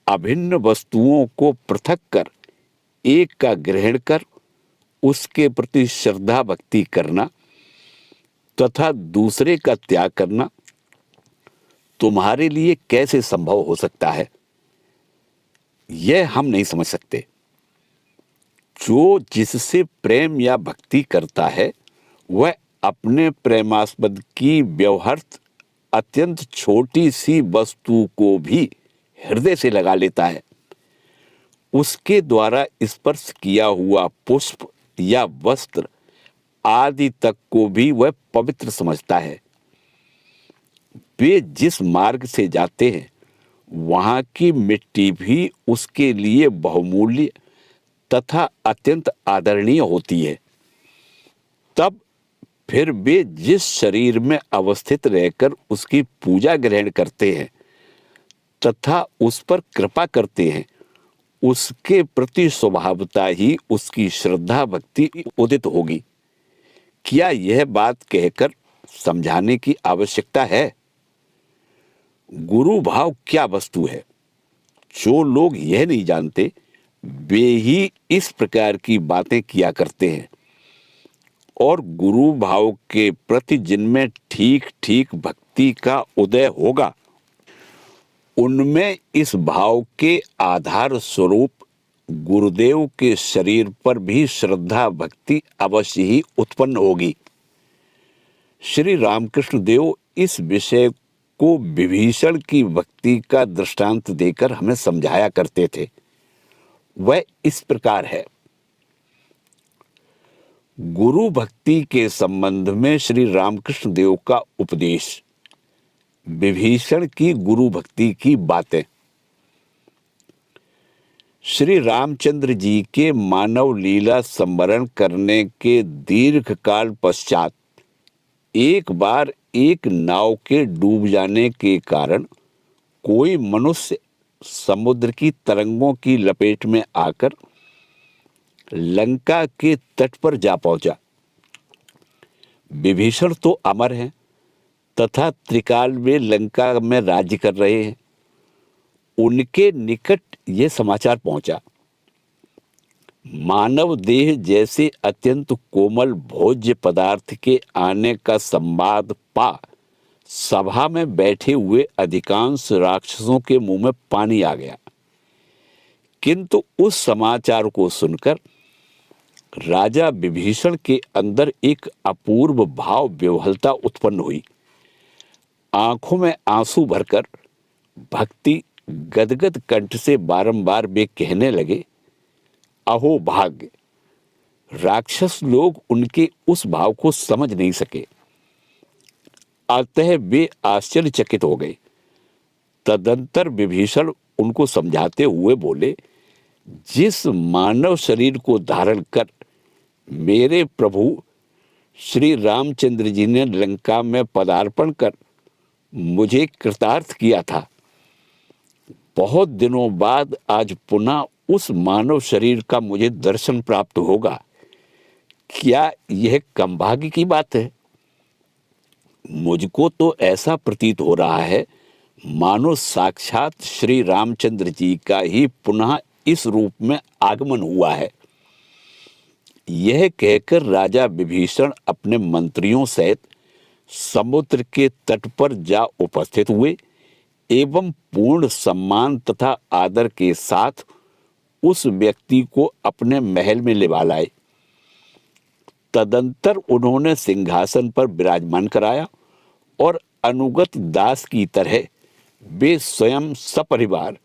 अभिन्न वस्तुओं को पृथक कर एक का ग्रहण कर उसके प्रति श्रद्धा भक्ति करना तथा दूसरे का त्याग करना तुम्हारे लिए कैसे संभव हो सकता है, यह हम नहीं समझ सकते। जो जिससे प्रेम या भक्ति करता है वह अपने प्रेमास्पद की व्यवहार्थ अत्यंत छोटी सी वस्तु को भी हृदय से लगा लेता है। उसके द्वारा स्पर्श किया हुआ पुष्प या वस्त्र आदि तक को भी वह पवित्र समझता है। वे जिस मार्ग से जाते हैं वहां की मिट्टी भी उसके लिए बहुमूल्य तथा अत्यंत आदरणीय होती है। तब फिर वे जिस शरीर में अवस्थित रहकर उसकी पूजा ग्रहण करते हैं तथा उस पर कृपा करते हैं, उसके प्रति स्वभावतः ही उसकी श्रद्धा भक्ति उदित होगी। क्या यह बात कहकर समझाने की आवश्यकता है? गुरु भाव क्या वस्तु है? जो लोग यह नहीं जानते वे ही इस प्रकार की बातें किया करते हैं और गुरु भाव के प्रति जिनमें ठीक ठीक भक्ति का उदय होगा उनमें इस भाव के आधार स्वरूप गुरुदेव के शरीर पर भी श्रद्धा भक्ति अवश्य ही उत्पन्न होगी। श्री रामकृष्ण देव इस विषय को विभीषण की भक्ति का दृष्टांत देकर हमें समझाया करते थे। वह इस प्रकार है। गुरु भक्ति के संबंध में श्री रामकृष्ण देव का उपदेश, विभीषण की गुरु भक्ति की बातें। श्री रामचंद्र जी के मानव लीला संवरण करने के दीर्घ काल पश्चात एक बार एक नाव के डूब जाने के कारण कोई मनुष्य समुद्र की तरंगों की लपेट में आकर लंका के तट पर जा पहुंचा। विभीषण तो अमर हैं तथा त्रिकाल में लंका में राज्य कर रहे हैं। उनके निकट यह समाचार पहुंचा। मानव देह जैसे अत्यंत कोमल भोज्य पदार्थ के आने का संवाद पा सभा में बैठे हुए अधिकांश राक्षसों के मुंह में पानी आ गया। किंतु उस समाचार को सुनकर राजा विभीषण के अंदर एक अपूर्व भाव विह्वलता उत्पन्न हुई। आंखों में आंसू भरकर भक्ति गदगद कंठ से बारंबार वे कहने लगे, अहो भाग्य। राक्षस लोग उनके उस भाव को समझ नहीं सके, अतः वे आश्चर्यचकित हो गए। तदंतर विभीषण उनको समझाते हुए बोले, जिस मानव शरीर को धारण कर मेरे प्रभु श्री रामचंद्र जी ने लंका में पदार्पण कर मुझे कृतार्थ किया था, बहुत दिनों बाद आज पुनः उस मानव शरीर का मुझे दर्शन प्राप्त होगा। क्या यह कम भाग्य की बात है? मुझको तो ऐसा प्रतीत हो रहा है मानो साक्षात श्री रामचंद्र जी का ही पुनः इस रूप में आगमन हुआ है। यह कहकर राजा विभीषण अपने मंत्रियों सहित समुद्र के तट पर जा उपस्थित हुए एवं पूर्ण सम्मान तथा आदर के साथ उस व्यक्ति को अपने महल में लिवा लाए। तदंतर उन्होंने सिंहासन पर विराजमान कराया और अनुगत दास की तरह वे स्वयं सपरिवार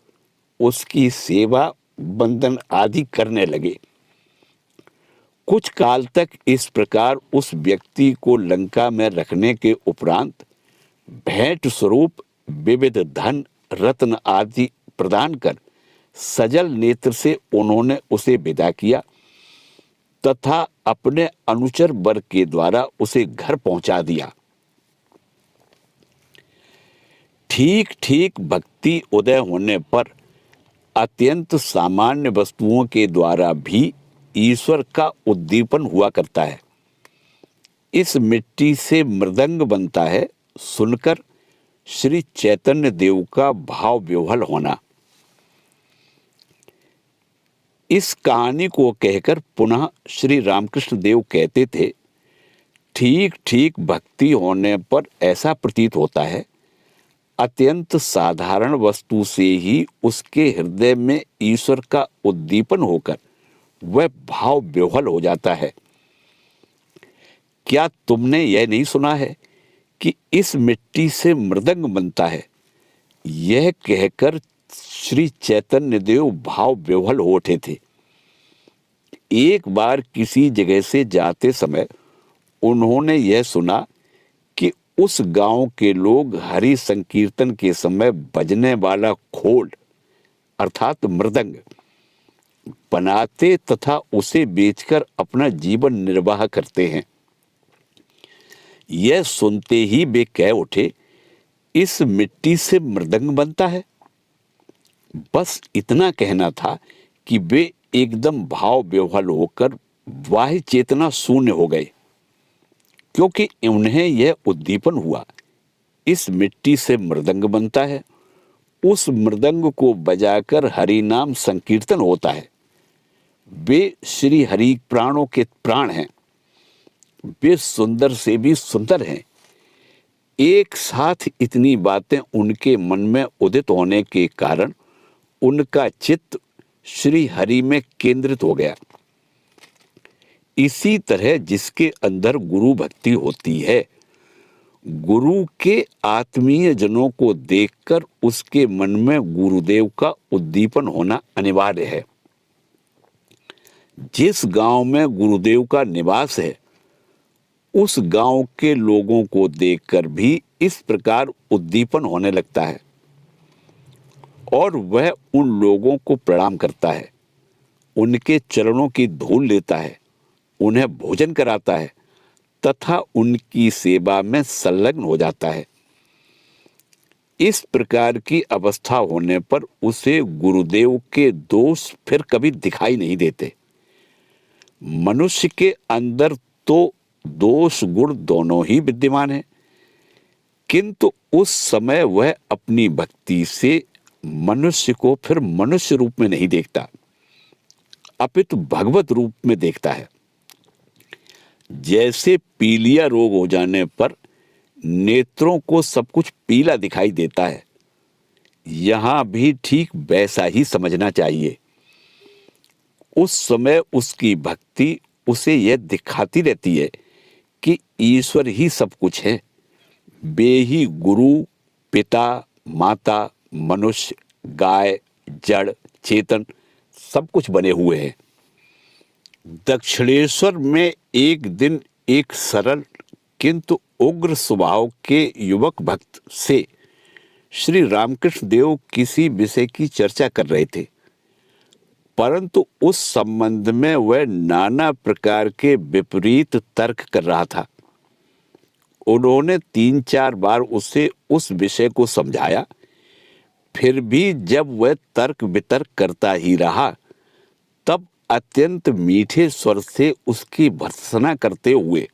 उसकी सेवा बंधन आदि करने लगे। कुछ काल तक इस प्रकार उस व्यक्ति को लंका में रखने के उपरांत भेंट स्वरूप विविध धन रत्न आदि प्रदान कर सजल नेत्र से उन्होंने उसे विदा किया तथा अपने अनुचर वर्ग के द्वारा उसे घर पहुंचा दिया। ठीक ठीक भक्ति उदय होने पर अत्यंत सामान्य वस्तुओं के द्वारा भी ईश्वर का उद्दीपन हुआ करता है। इस मिट्टी से मृदंग बनता है सुनकर श्री चैतन्य देव का भाव विह्वल होना। इस कहानी को कहकर पुनः श्री रामकृष्ण देव कहते थे, ठीक ठीक भक्ति होने पर ऐसा प्रतीत होता है अत्यंत साधारण वस्तु से ही उसके हृदय में ईश्वर का उद्दीपन होकर वह भाव विह्वल हो जाता है। क्या तुमने यह नहीं सुना है कि इस मिट्टी से मृदंग बनता है? यह कहकर श्री चैतन्य देव भाव विह्वल हो उठे थे। एक बार किसी जगह से जाते समय उन्होंने यह सुना कि उस गांव के लोग हरि संकीर्तन के समय बजने वाला खोल अर्थात मृदंग बनाते तथा उसे बेचकर अपना जीवन निर्वाह करते हैं। यह सुनते ही वे कह उठे, इस मिट्टी से मृदंग बनता है? बस इतना कहना था कि वे एकदम भाव विह्वल होकर बाह्य चेतना शून्य हो गए, क्योंकि उन्हें यह उद्दीपन हुआ, इस मिट्टी से मृदंग बनता है। उस मृदंग को बजाकर हरि नाम संकीर्तन होता है। वे श्री हरि प्राणों के प्राण हैं। वे सुंदर से भी सुंदर हैं। एक साथ इतनी बातें उनके मन में उदित होने के कारण उनका चित्त श्री हरि में केंद्रित हो गया। इसी तरह जिसके अंदर गुरु भक्ति होती है, गुरु के आत्मीय जनों को देखकर उसके मन में गुरुदेव का उद्दीपन होना अनिवार्य है। जिस गांव में गुरुदेव का निवास है, उस गांव के लोगों को देखकर भी इस प्रकार उद्दीपन होने लगता है और वह उन लोगों को प्रणाम करता है, उनके चरणों की धूल लेता है, उन्हें भोजन कराता है तथा उनकी सेवा में संलग्न हो जाता है। इस प्रकार की अवस्था होने पर उसे गुरुदेव के दोष फिर कभी दिखाई नहीं देते। मनुष्य के अंदर तो दोष गुण दोनों ही विद्यमान हैं, किंतु उस समय वह अपनी भक्ति से मनुष्य को फिर मनुष्य रूप में नहीं देखता, अपितु भगवत रूप में देखता है। जैसे पीलिया रोग हो जाने पर नेत्रों को सब कुछ पीला दिखाई देता है, यहां भी ठीक वैसा ही समझना चाहिए। उस समय उसकी भक्ति उसे यह दिखाती रहती है कि ईश्वर ही सब कुछ है। वे ही गुरु, पिता, माता, मनुष्य, गाय, जड़, चेतन सब कुछ बने हुए हैं। दक्षिणेश्वर में एक दिन एक सरल किंतु उग्र स्वभाव के युवक भक्त से श्री रामकृष्ण देव किसी विषय की चर्चा कर रहे थे, परंतु उस संबंध में वह नाना प्रकार के विपरीत तर्क कर रहा था। उन्होंने 3-4 बार उसे उस विषय को समझाया, फिर भी जब वह तर्क वितर्क करता ही रहा, तब अत्यंत मीठे स्वर से उसकी भर्त्सना करते हुए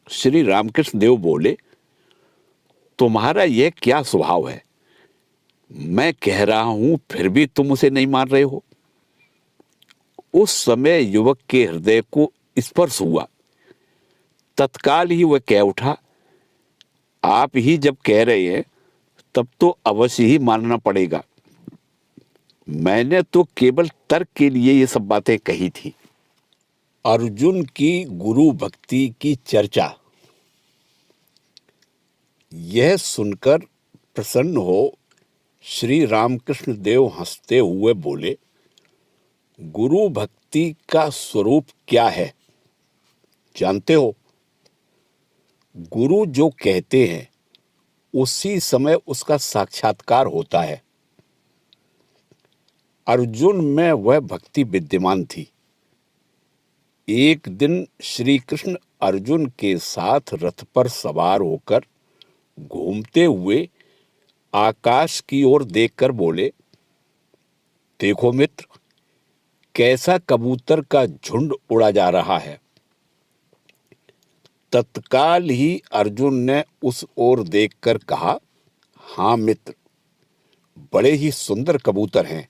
श्री रामकृष्ण देव बोले, तुम्हारा यह क्या स्वभाव है? मैं कह रहा हूं फिर भी तुम उसे नहीं मान रहे हो। उस समय युवक के हृदय को स्पर्श हुआ। तत्काल ही वह कह उठा, आप ही जब कह रहे हैं तब तो अवश्य ही मानना पड़ेगा। मैंने तो केवल तर्क के लिए ये सब बातें कही थी। अर्जुन की गुरु भक्ति की चर्चा। यह सुनकर प्रसन्न हो श्री रामकृष्ण देव हंसते हुए बोले, गुरु भक्ति का स्वरूप क्या है जानते हो? गुरु जो कहते हैं उसी समय उसका साक्षात्कार होता है। अर्जुन में वह भक्ति विद्यमान थी। एक दिन श्री कृष्ण अर्जुन के साथ रथ पर सवार होकर घूमते हुए आकाश की ओर देखकर बोले, देखो मित्र, कैसा कबूतर का झुंड उड़ा जा रहा है। तत्काल ही अर्जुन ने उस ओर देखकर कहा, हाँ मित्र, बड़े ही सुंदर कबूतर हैं।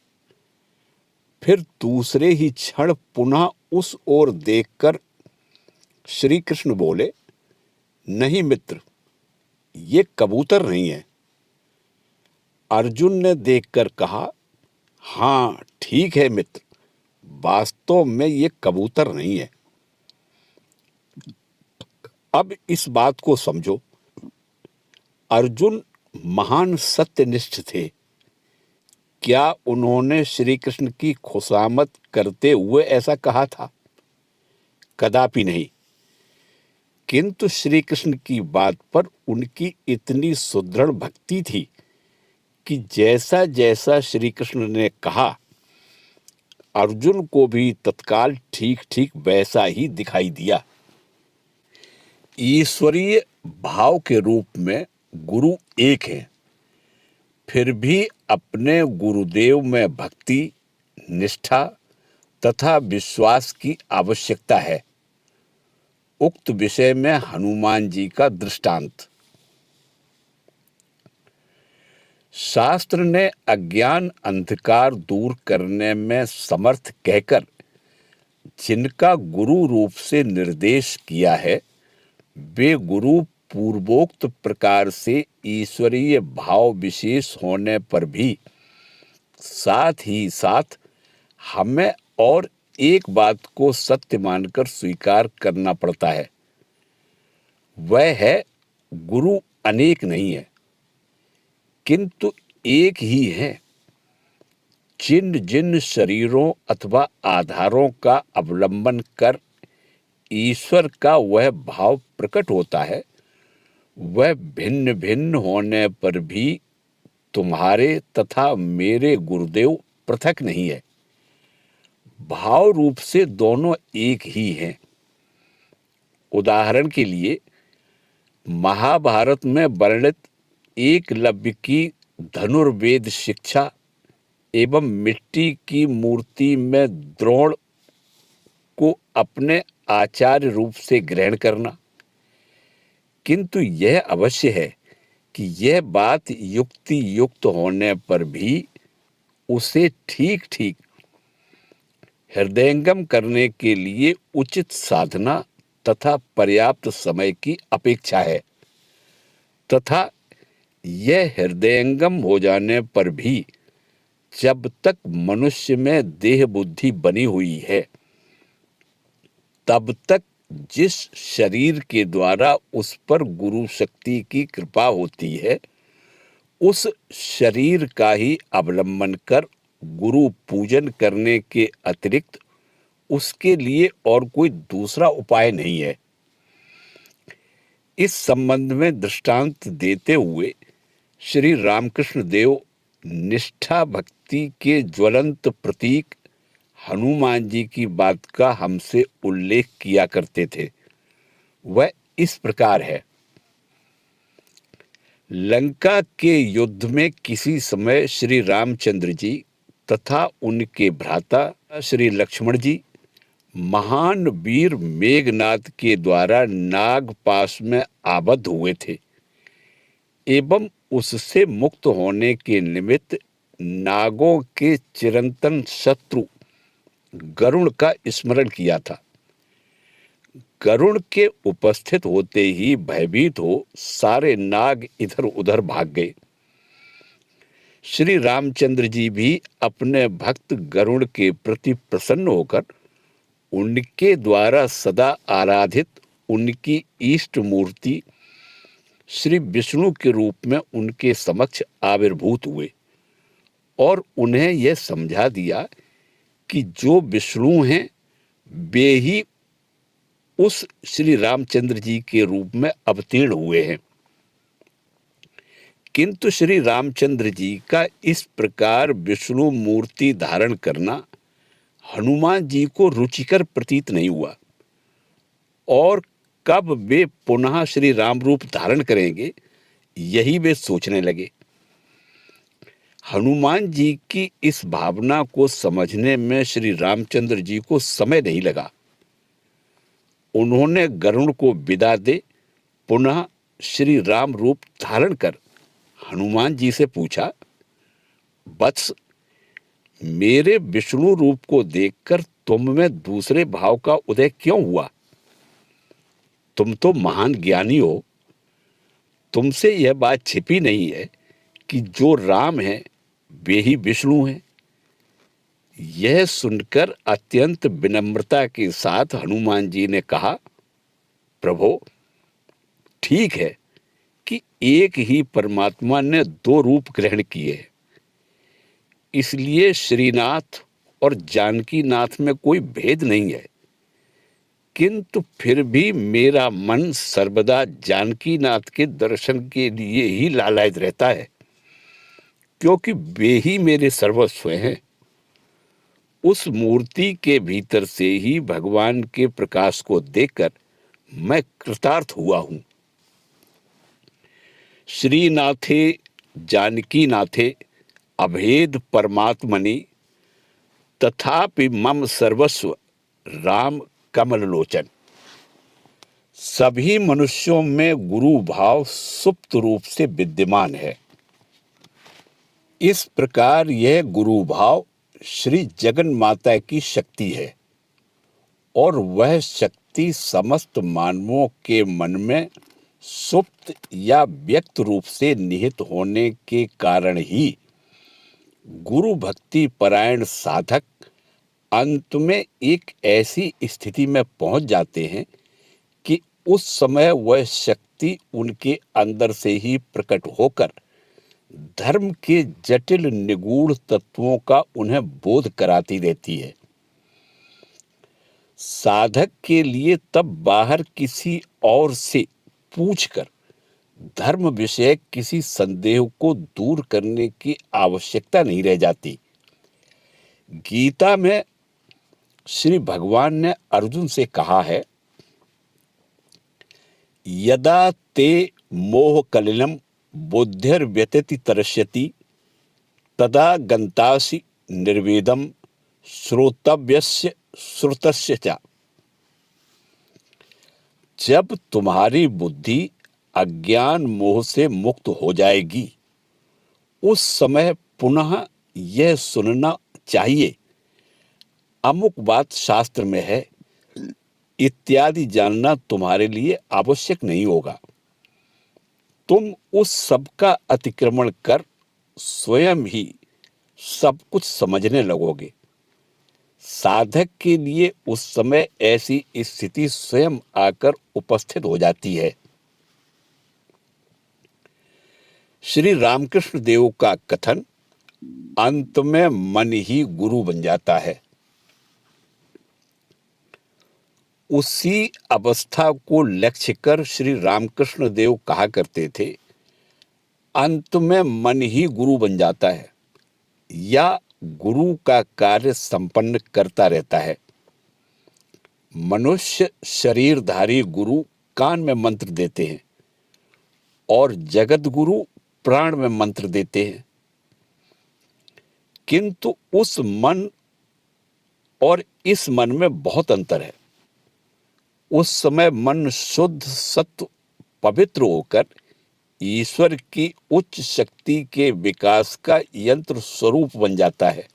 फिर दूसरे ही क्षण पुनः उस ओर देखकर श्री कृष्ण बोले, नहीं मित्र, ये कबूतर नहीं है। अर्जुन ने देखकर कहा, हाँ ठीक है मित्र, वास्तव में ये कबूतर नहीं है। अब इस बात को समझो, अर्जुन महान सत्यनिष्ठ थे। क्या उन्होंने श्री कृष्ण की खुशामद करते हुए ऐसा कहा था? कदापि नहीं। किंतु श्री कृष्ण की बात पर उनकी इतनी सुदृढ़ भक्ति थी कि जैसा जैसा श्री कृष्ण ने कहा, अर्जुन को भी तत्काल ठीक ठीक वैसा ही दिखाई दिया। ईश्वरीय भाव के रूप में गुरु एक है, फिर भी अपने गुरुदेव में भक्ति, निष्ठा तथा विश्वास की आवश्यकता है। उक्त विषय में हनुमान जी का दृष्टांत। शास्त्र ने अज्ञान अंधकार दूर करने में समर्थ कहकर जिनका गुरु रूप से निर्देश किया है, वे गुरु पूर्वोक्त प्रकार से ईश्वरीय भाव विशेष होने पर भी साथ ही साथ हमें और एक बात को सत्य मानकर स्वीकार करना पड़ता है। वह है, गुरु अनेक नहीं है, किंतु एक ही है। जिन जिन शरीरों अथवा आधारों का अवलंबन कर ईश्वर का वह भाव प्रकट होता है, वह भिन्न भिन्न होने पर भी तुम्हारे तथा मेरे गुरुदेव पृथक नहीं है। भाव रूप से दोनों एक ही हैं। उदाहरण के लिए, महाभारत में वर्णित एकलव्य की धनुर्वेद शिक्षा एवं मिट्टी की मूर्ति में द्रोण को अपने आचार्य रूप से ग्रहण करना। किंतु यह अवश्य है कि यह बात युक्ति युक्त होने पर भी उसे ठीक ठीक हृदयंगम करने के लिए उचित साधना तथा पर्याप्त समय की अपेक्षा है, तथा यह हृदयंगम हो जाने पर भी जब तक मनुष्य में देह बुद्धि बनी हुई है, तब तक जिस शरीर के द्वारा उस पर गुरु शक्ति की कृपा होती है, उस शरीर का ही अवलंबन कर गुरु पूजन करने के अतिरिक्त उसके लिए और कोई दूसरा उपाय नहीं है। इस संबंध में दृष्टांत देते हुए श्री रामकृष्ण देव निष्ठा भक्ति के ज्वलंत प्रतीक हनुमान जी की बात का हमसे उल्लेख किया करते थे। वह इस प्रकार है। लंका के युद्ध में किसी समय श्री रामचंद्र जी तथा उनके भ्राता श्री लक्ष्मण जी महान वीर मेघनाद के द्वारा नागपाश में आबद्ध हुए थे एवं उससे मुक्त होने के निमित्त नागों के चिरंतन शत्रु गरुण का स्मरण किया था। गरुण के उपस्थित होते ही भयभीत हो सारे नाग इधर उधर भाग गए। श्री रामचंद्र जी भी अपने भक्त गरुड़ के प्रति प्रसन्न होकर उनके द्वारा सदा आराधित उनकी इष्ट मूर्ति श्री विष्णु के रूप में उनके समक्ष आविर्भूत हुए और उन्हें यह समझा दिया कि जो विष्णु हैं वे ही उस श्री रामचंद्र जी के रूप में अवतीर्ण हुए हैं। किंतु श्री रामचंद्र जी का इस प्रकार विष्णु मूर्ति धारण करना हनुमान जी को रुचिकर प्रतीत नहीं हुआ। और कब वे पुनः श्री राम रूप धारण करेंगे, यही वे सोचने लगे। हनुमान जी की इस भावना को समझने में श्री रामचंद्र जी को समय नहीं लगा। उन्होंने गरुड़ को विदा दे पुनः श्री राम रूप धारण कर हनुमान जी से पूछा, वत्स, मेरे विष्णु रूप को देखकर तुम में दूसरे भाव का उदय क्यों हुआ? तुम तो महान ज्ञानी हो, तुमसे यह बात छिपी नहीं है कि जो राम है वे ही विष्णु हैं। यह सुनकर अत्यंत विनम्रता के साथ हनुमान जी ने कहा, प्रभो, ठीक है कि एक ही परमात्मा ने दो रूप ग्रहण किए हैं, इसलिए श्रीनाथ और जानकी नाथ में कोई भेद नहीं है, किंतु फिर भी मेरा मन सर्वदा जानकी नाथ के दर्शन के लिए ही लालायित रहता है, क्योंकि वे ही मेरे सर्वस्व हैं। उस मूर्ति के भीतर से ही भगवान के प्रकाश को देखकर मैं कृतार्थ हुआ हूं। श्रीनाथे जानकी नाथे अभेद परमात्मनि तथापि मम सर्वस्व राम कमल लोचन। सभी मनुष्यों में गुरु भाव सुप्त रूप से विद्यमान है। इस प्रकार यह गुरु भाव श्री जगन माता की शक्ति है और वह शक्ति समस्त मानवों के मन में सुप्त या व्यक्त रूप से निहित होने के कारण ही गुरु भक्ति परायण साधक अंत में एक ऐसी स्थिति में पहुंच जाते हैं कि उस समय वह शक्ति उनके अंदर से ही प्रकट होकर धर्म के जटिल निगूढ़ तत्वों का उन्हें बोध कराती रहती है। साधक के लिए तब बाहर किसी और से पूछकर धर्म विषय किसी संदेह को दूर करने की आवश्यकता नहीं रह जाती। गीता में श्री भगवान ने अर्जुन से कहा है, यदा ते मोह कलिलम बुद्धिर्व्यतिति तरस्यति तदा गंतासि निर्वेदम श्रोतव्यस्य श्रुतस्य च। जब तुम्हारी बुद्धि अज्ञान मोह से मुक्त हो जाएगी, उस समय पुनः यह सुनना चाहिए, अमुक बात शास्त्र में है इत्यादि जानना तुम्हारे लिए आवश्यक नहीं होगा। तुम उस सब का अतिक्रमण कर स्वयं ही सब कुछ समझने लगोगे। साधक के लिए उस समय ऐसी स्थिति स्वयं आकर उपस्थित हो जाती है। श्री रामकृष्ण देव का कथन, अंत में मन ही गुरु बन जाता है। उसी अवस्था को लक्ष्य कर श्री रामकृष्ण देव कहा करते थे, अंत में मन ही गुरु बन जाता है या गुरु का कार्य संपन्न करता रहता है। मनुष्य शरीरधारी गुरु कान में मंत्र देते हैं और जगत गुरु प्राण में मंत्र देते हैं, किंतु उस मन और इस मन में बहुत अंतर है। उस समय मन शुद्ध सत्व पवित्र होकर ईश्वर की उच्च शक्ति के विकास का यंत्र स्वरूप बन जाता है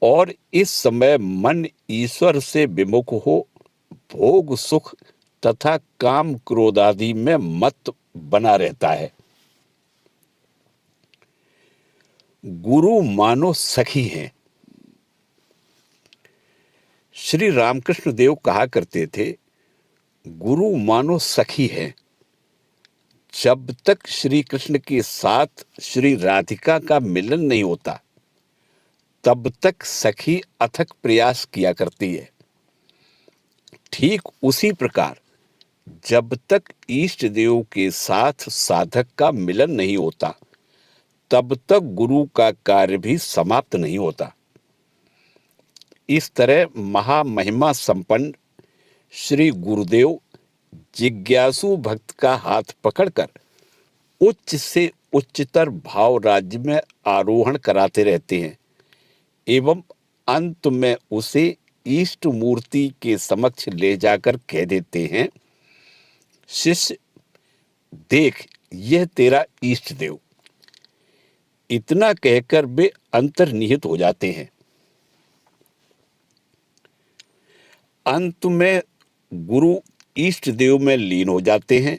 और इस समय मन ईश्वर से विमुख हो भोग सुख तथा काम क्रोध आदि में मत बना रहता है। गुरु मानो सखी हैं। श्री रामकृष्ण देव कहा करते थे, गुरु मानो सखी है। जब तक श्री कृष्ण के साथ श्री राधिका का मिलन नहीं होता, तब तक सखी अथक प्रयास किया करती है। ठीक उसी प्रकार जब तक इष्ट देव के साथ साधक का मिलन नहीं होता, तब तक गुरु का कार्य भी समाप्त नहीं होता। इस तरह महामहिमा संपन्न श्री गुरुदेव जिज्ञासु भक्त का हाथ पकड़कर उच्च से उच्चतर भाव राज्य में आरोहण कराते रहते हैं एवं अंत में उसे इष्ट मूर्ति के समक्ष ले जाकर कह देते हैं, शिष्य देख, यह तेरा इष्ट देव। इतना कहकर वे अंतर्निहित हो जाते हैं। अंत में गुरु इष्ट देव में लीन हो जाते हैं।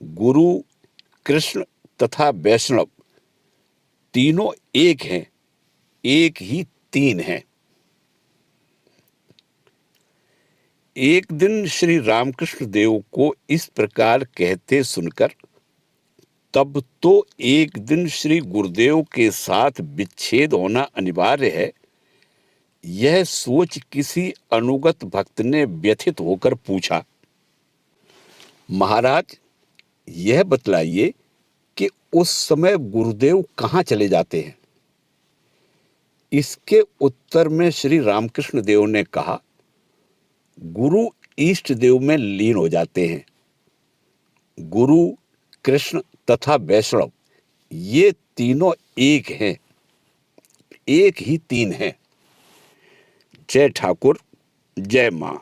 गुरु, कृष्ण तथा वैष्णव तीनों एक हैं, एक ही तीन हैं। एक दिन श्री रामकृष्ण देव को इस प्रकार कहते सुनकर तब तो एक दिन श्री गुरुदेव के साथ विच्छेद होना अनिवार्य है, यह सोच किसी अनुगत भक्त ने व्यथित होकर पूछा, महाराज यह बतलाइए कि उस समय गुरुदेव कहाँ चले जाते हैं? इसके उत्तर में श्री रामकृष्ण देव ने कहा, गुरु इष्ट देव में लीन हो जाते हैं। गुरु, कृष्ण तथा वैष्णव ये तीनों एक हैं, एक ही तीन हैं। जय ठाकुर, जय मां।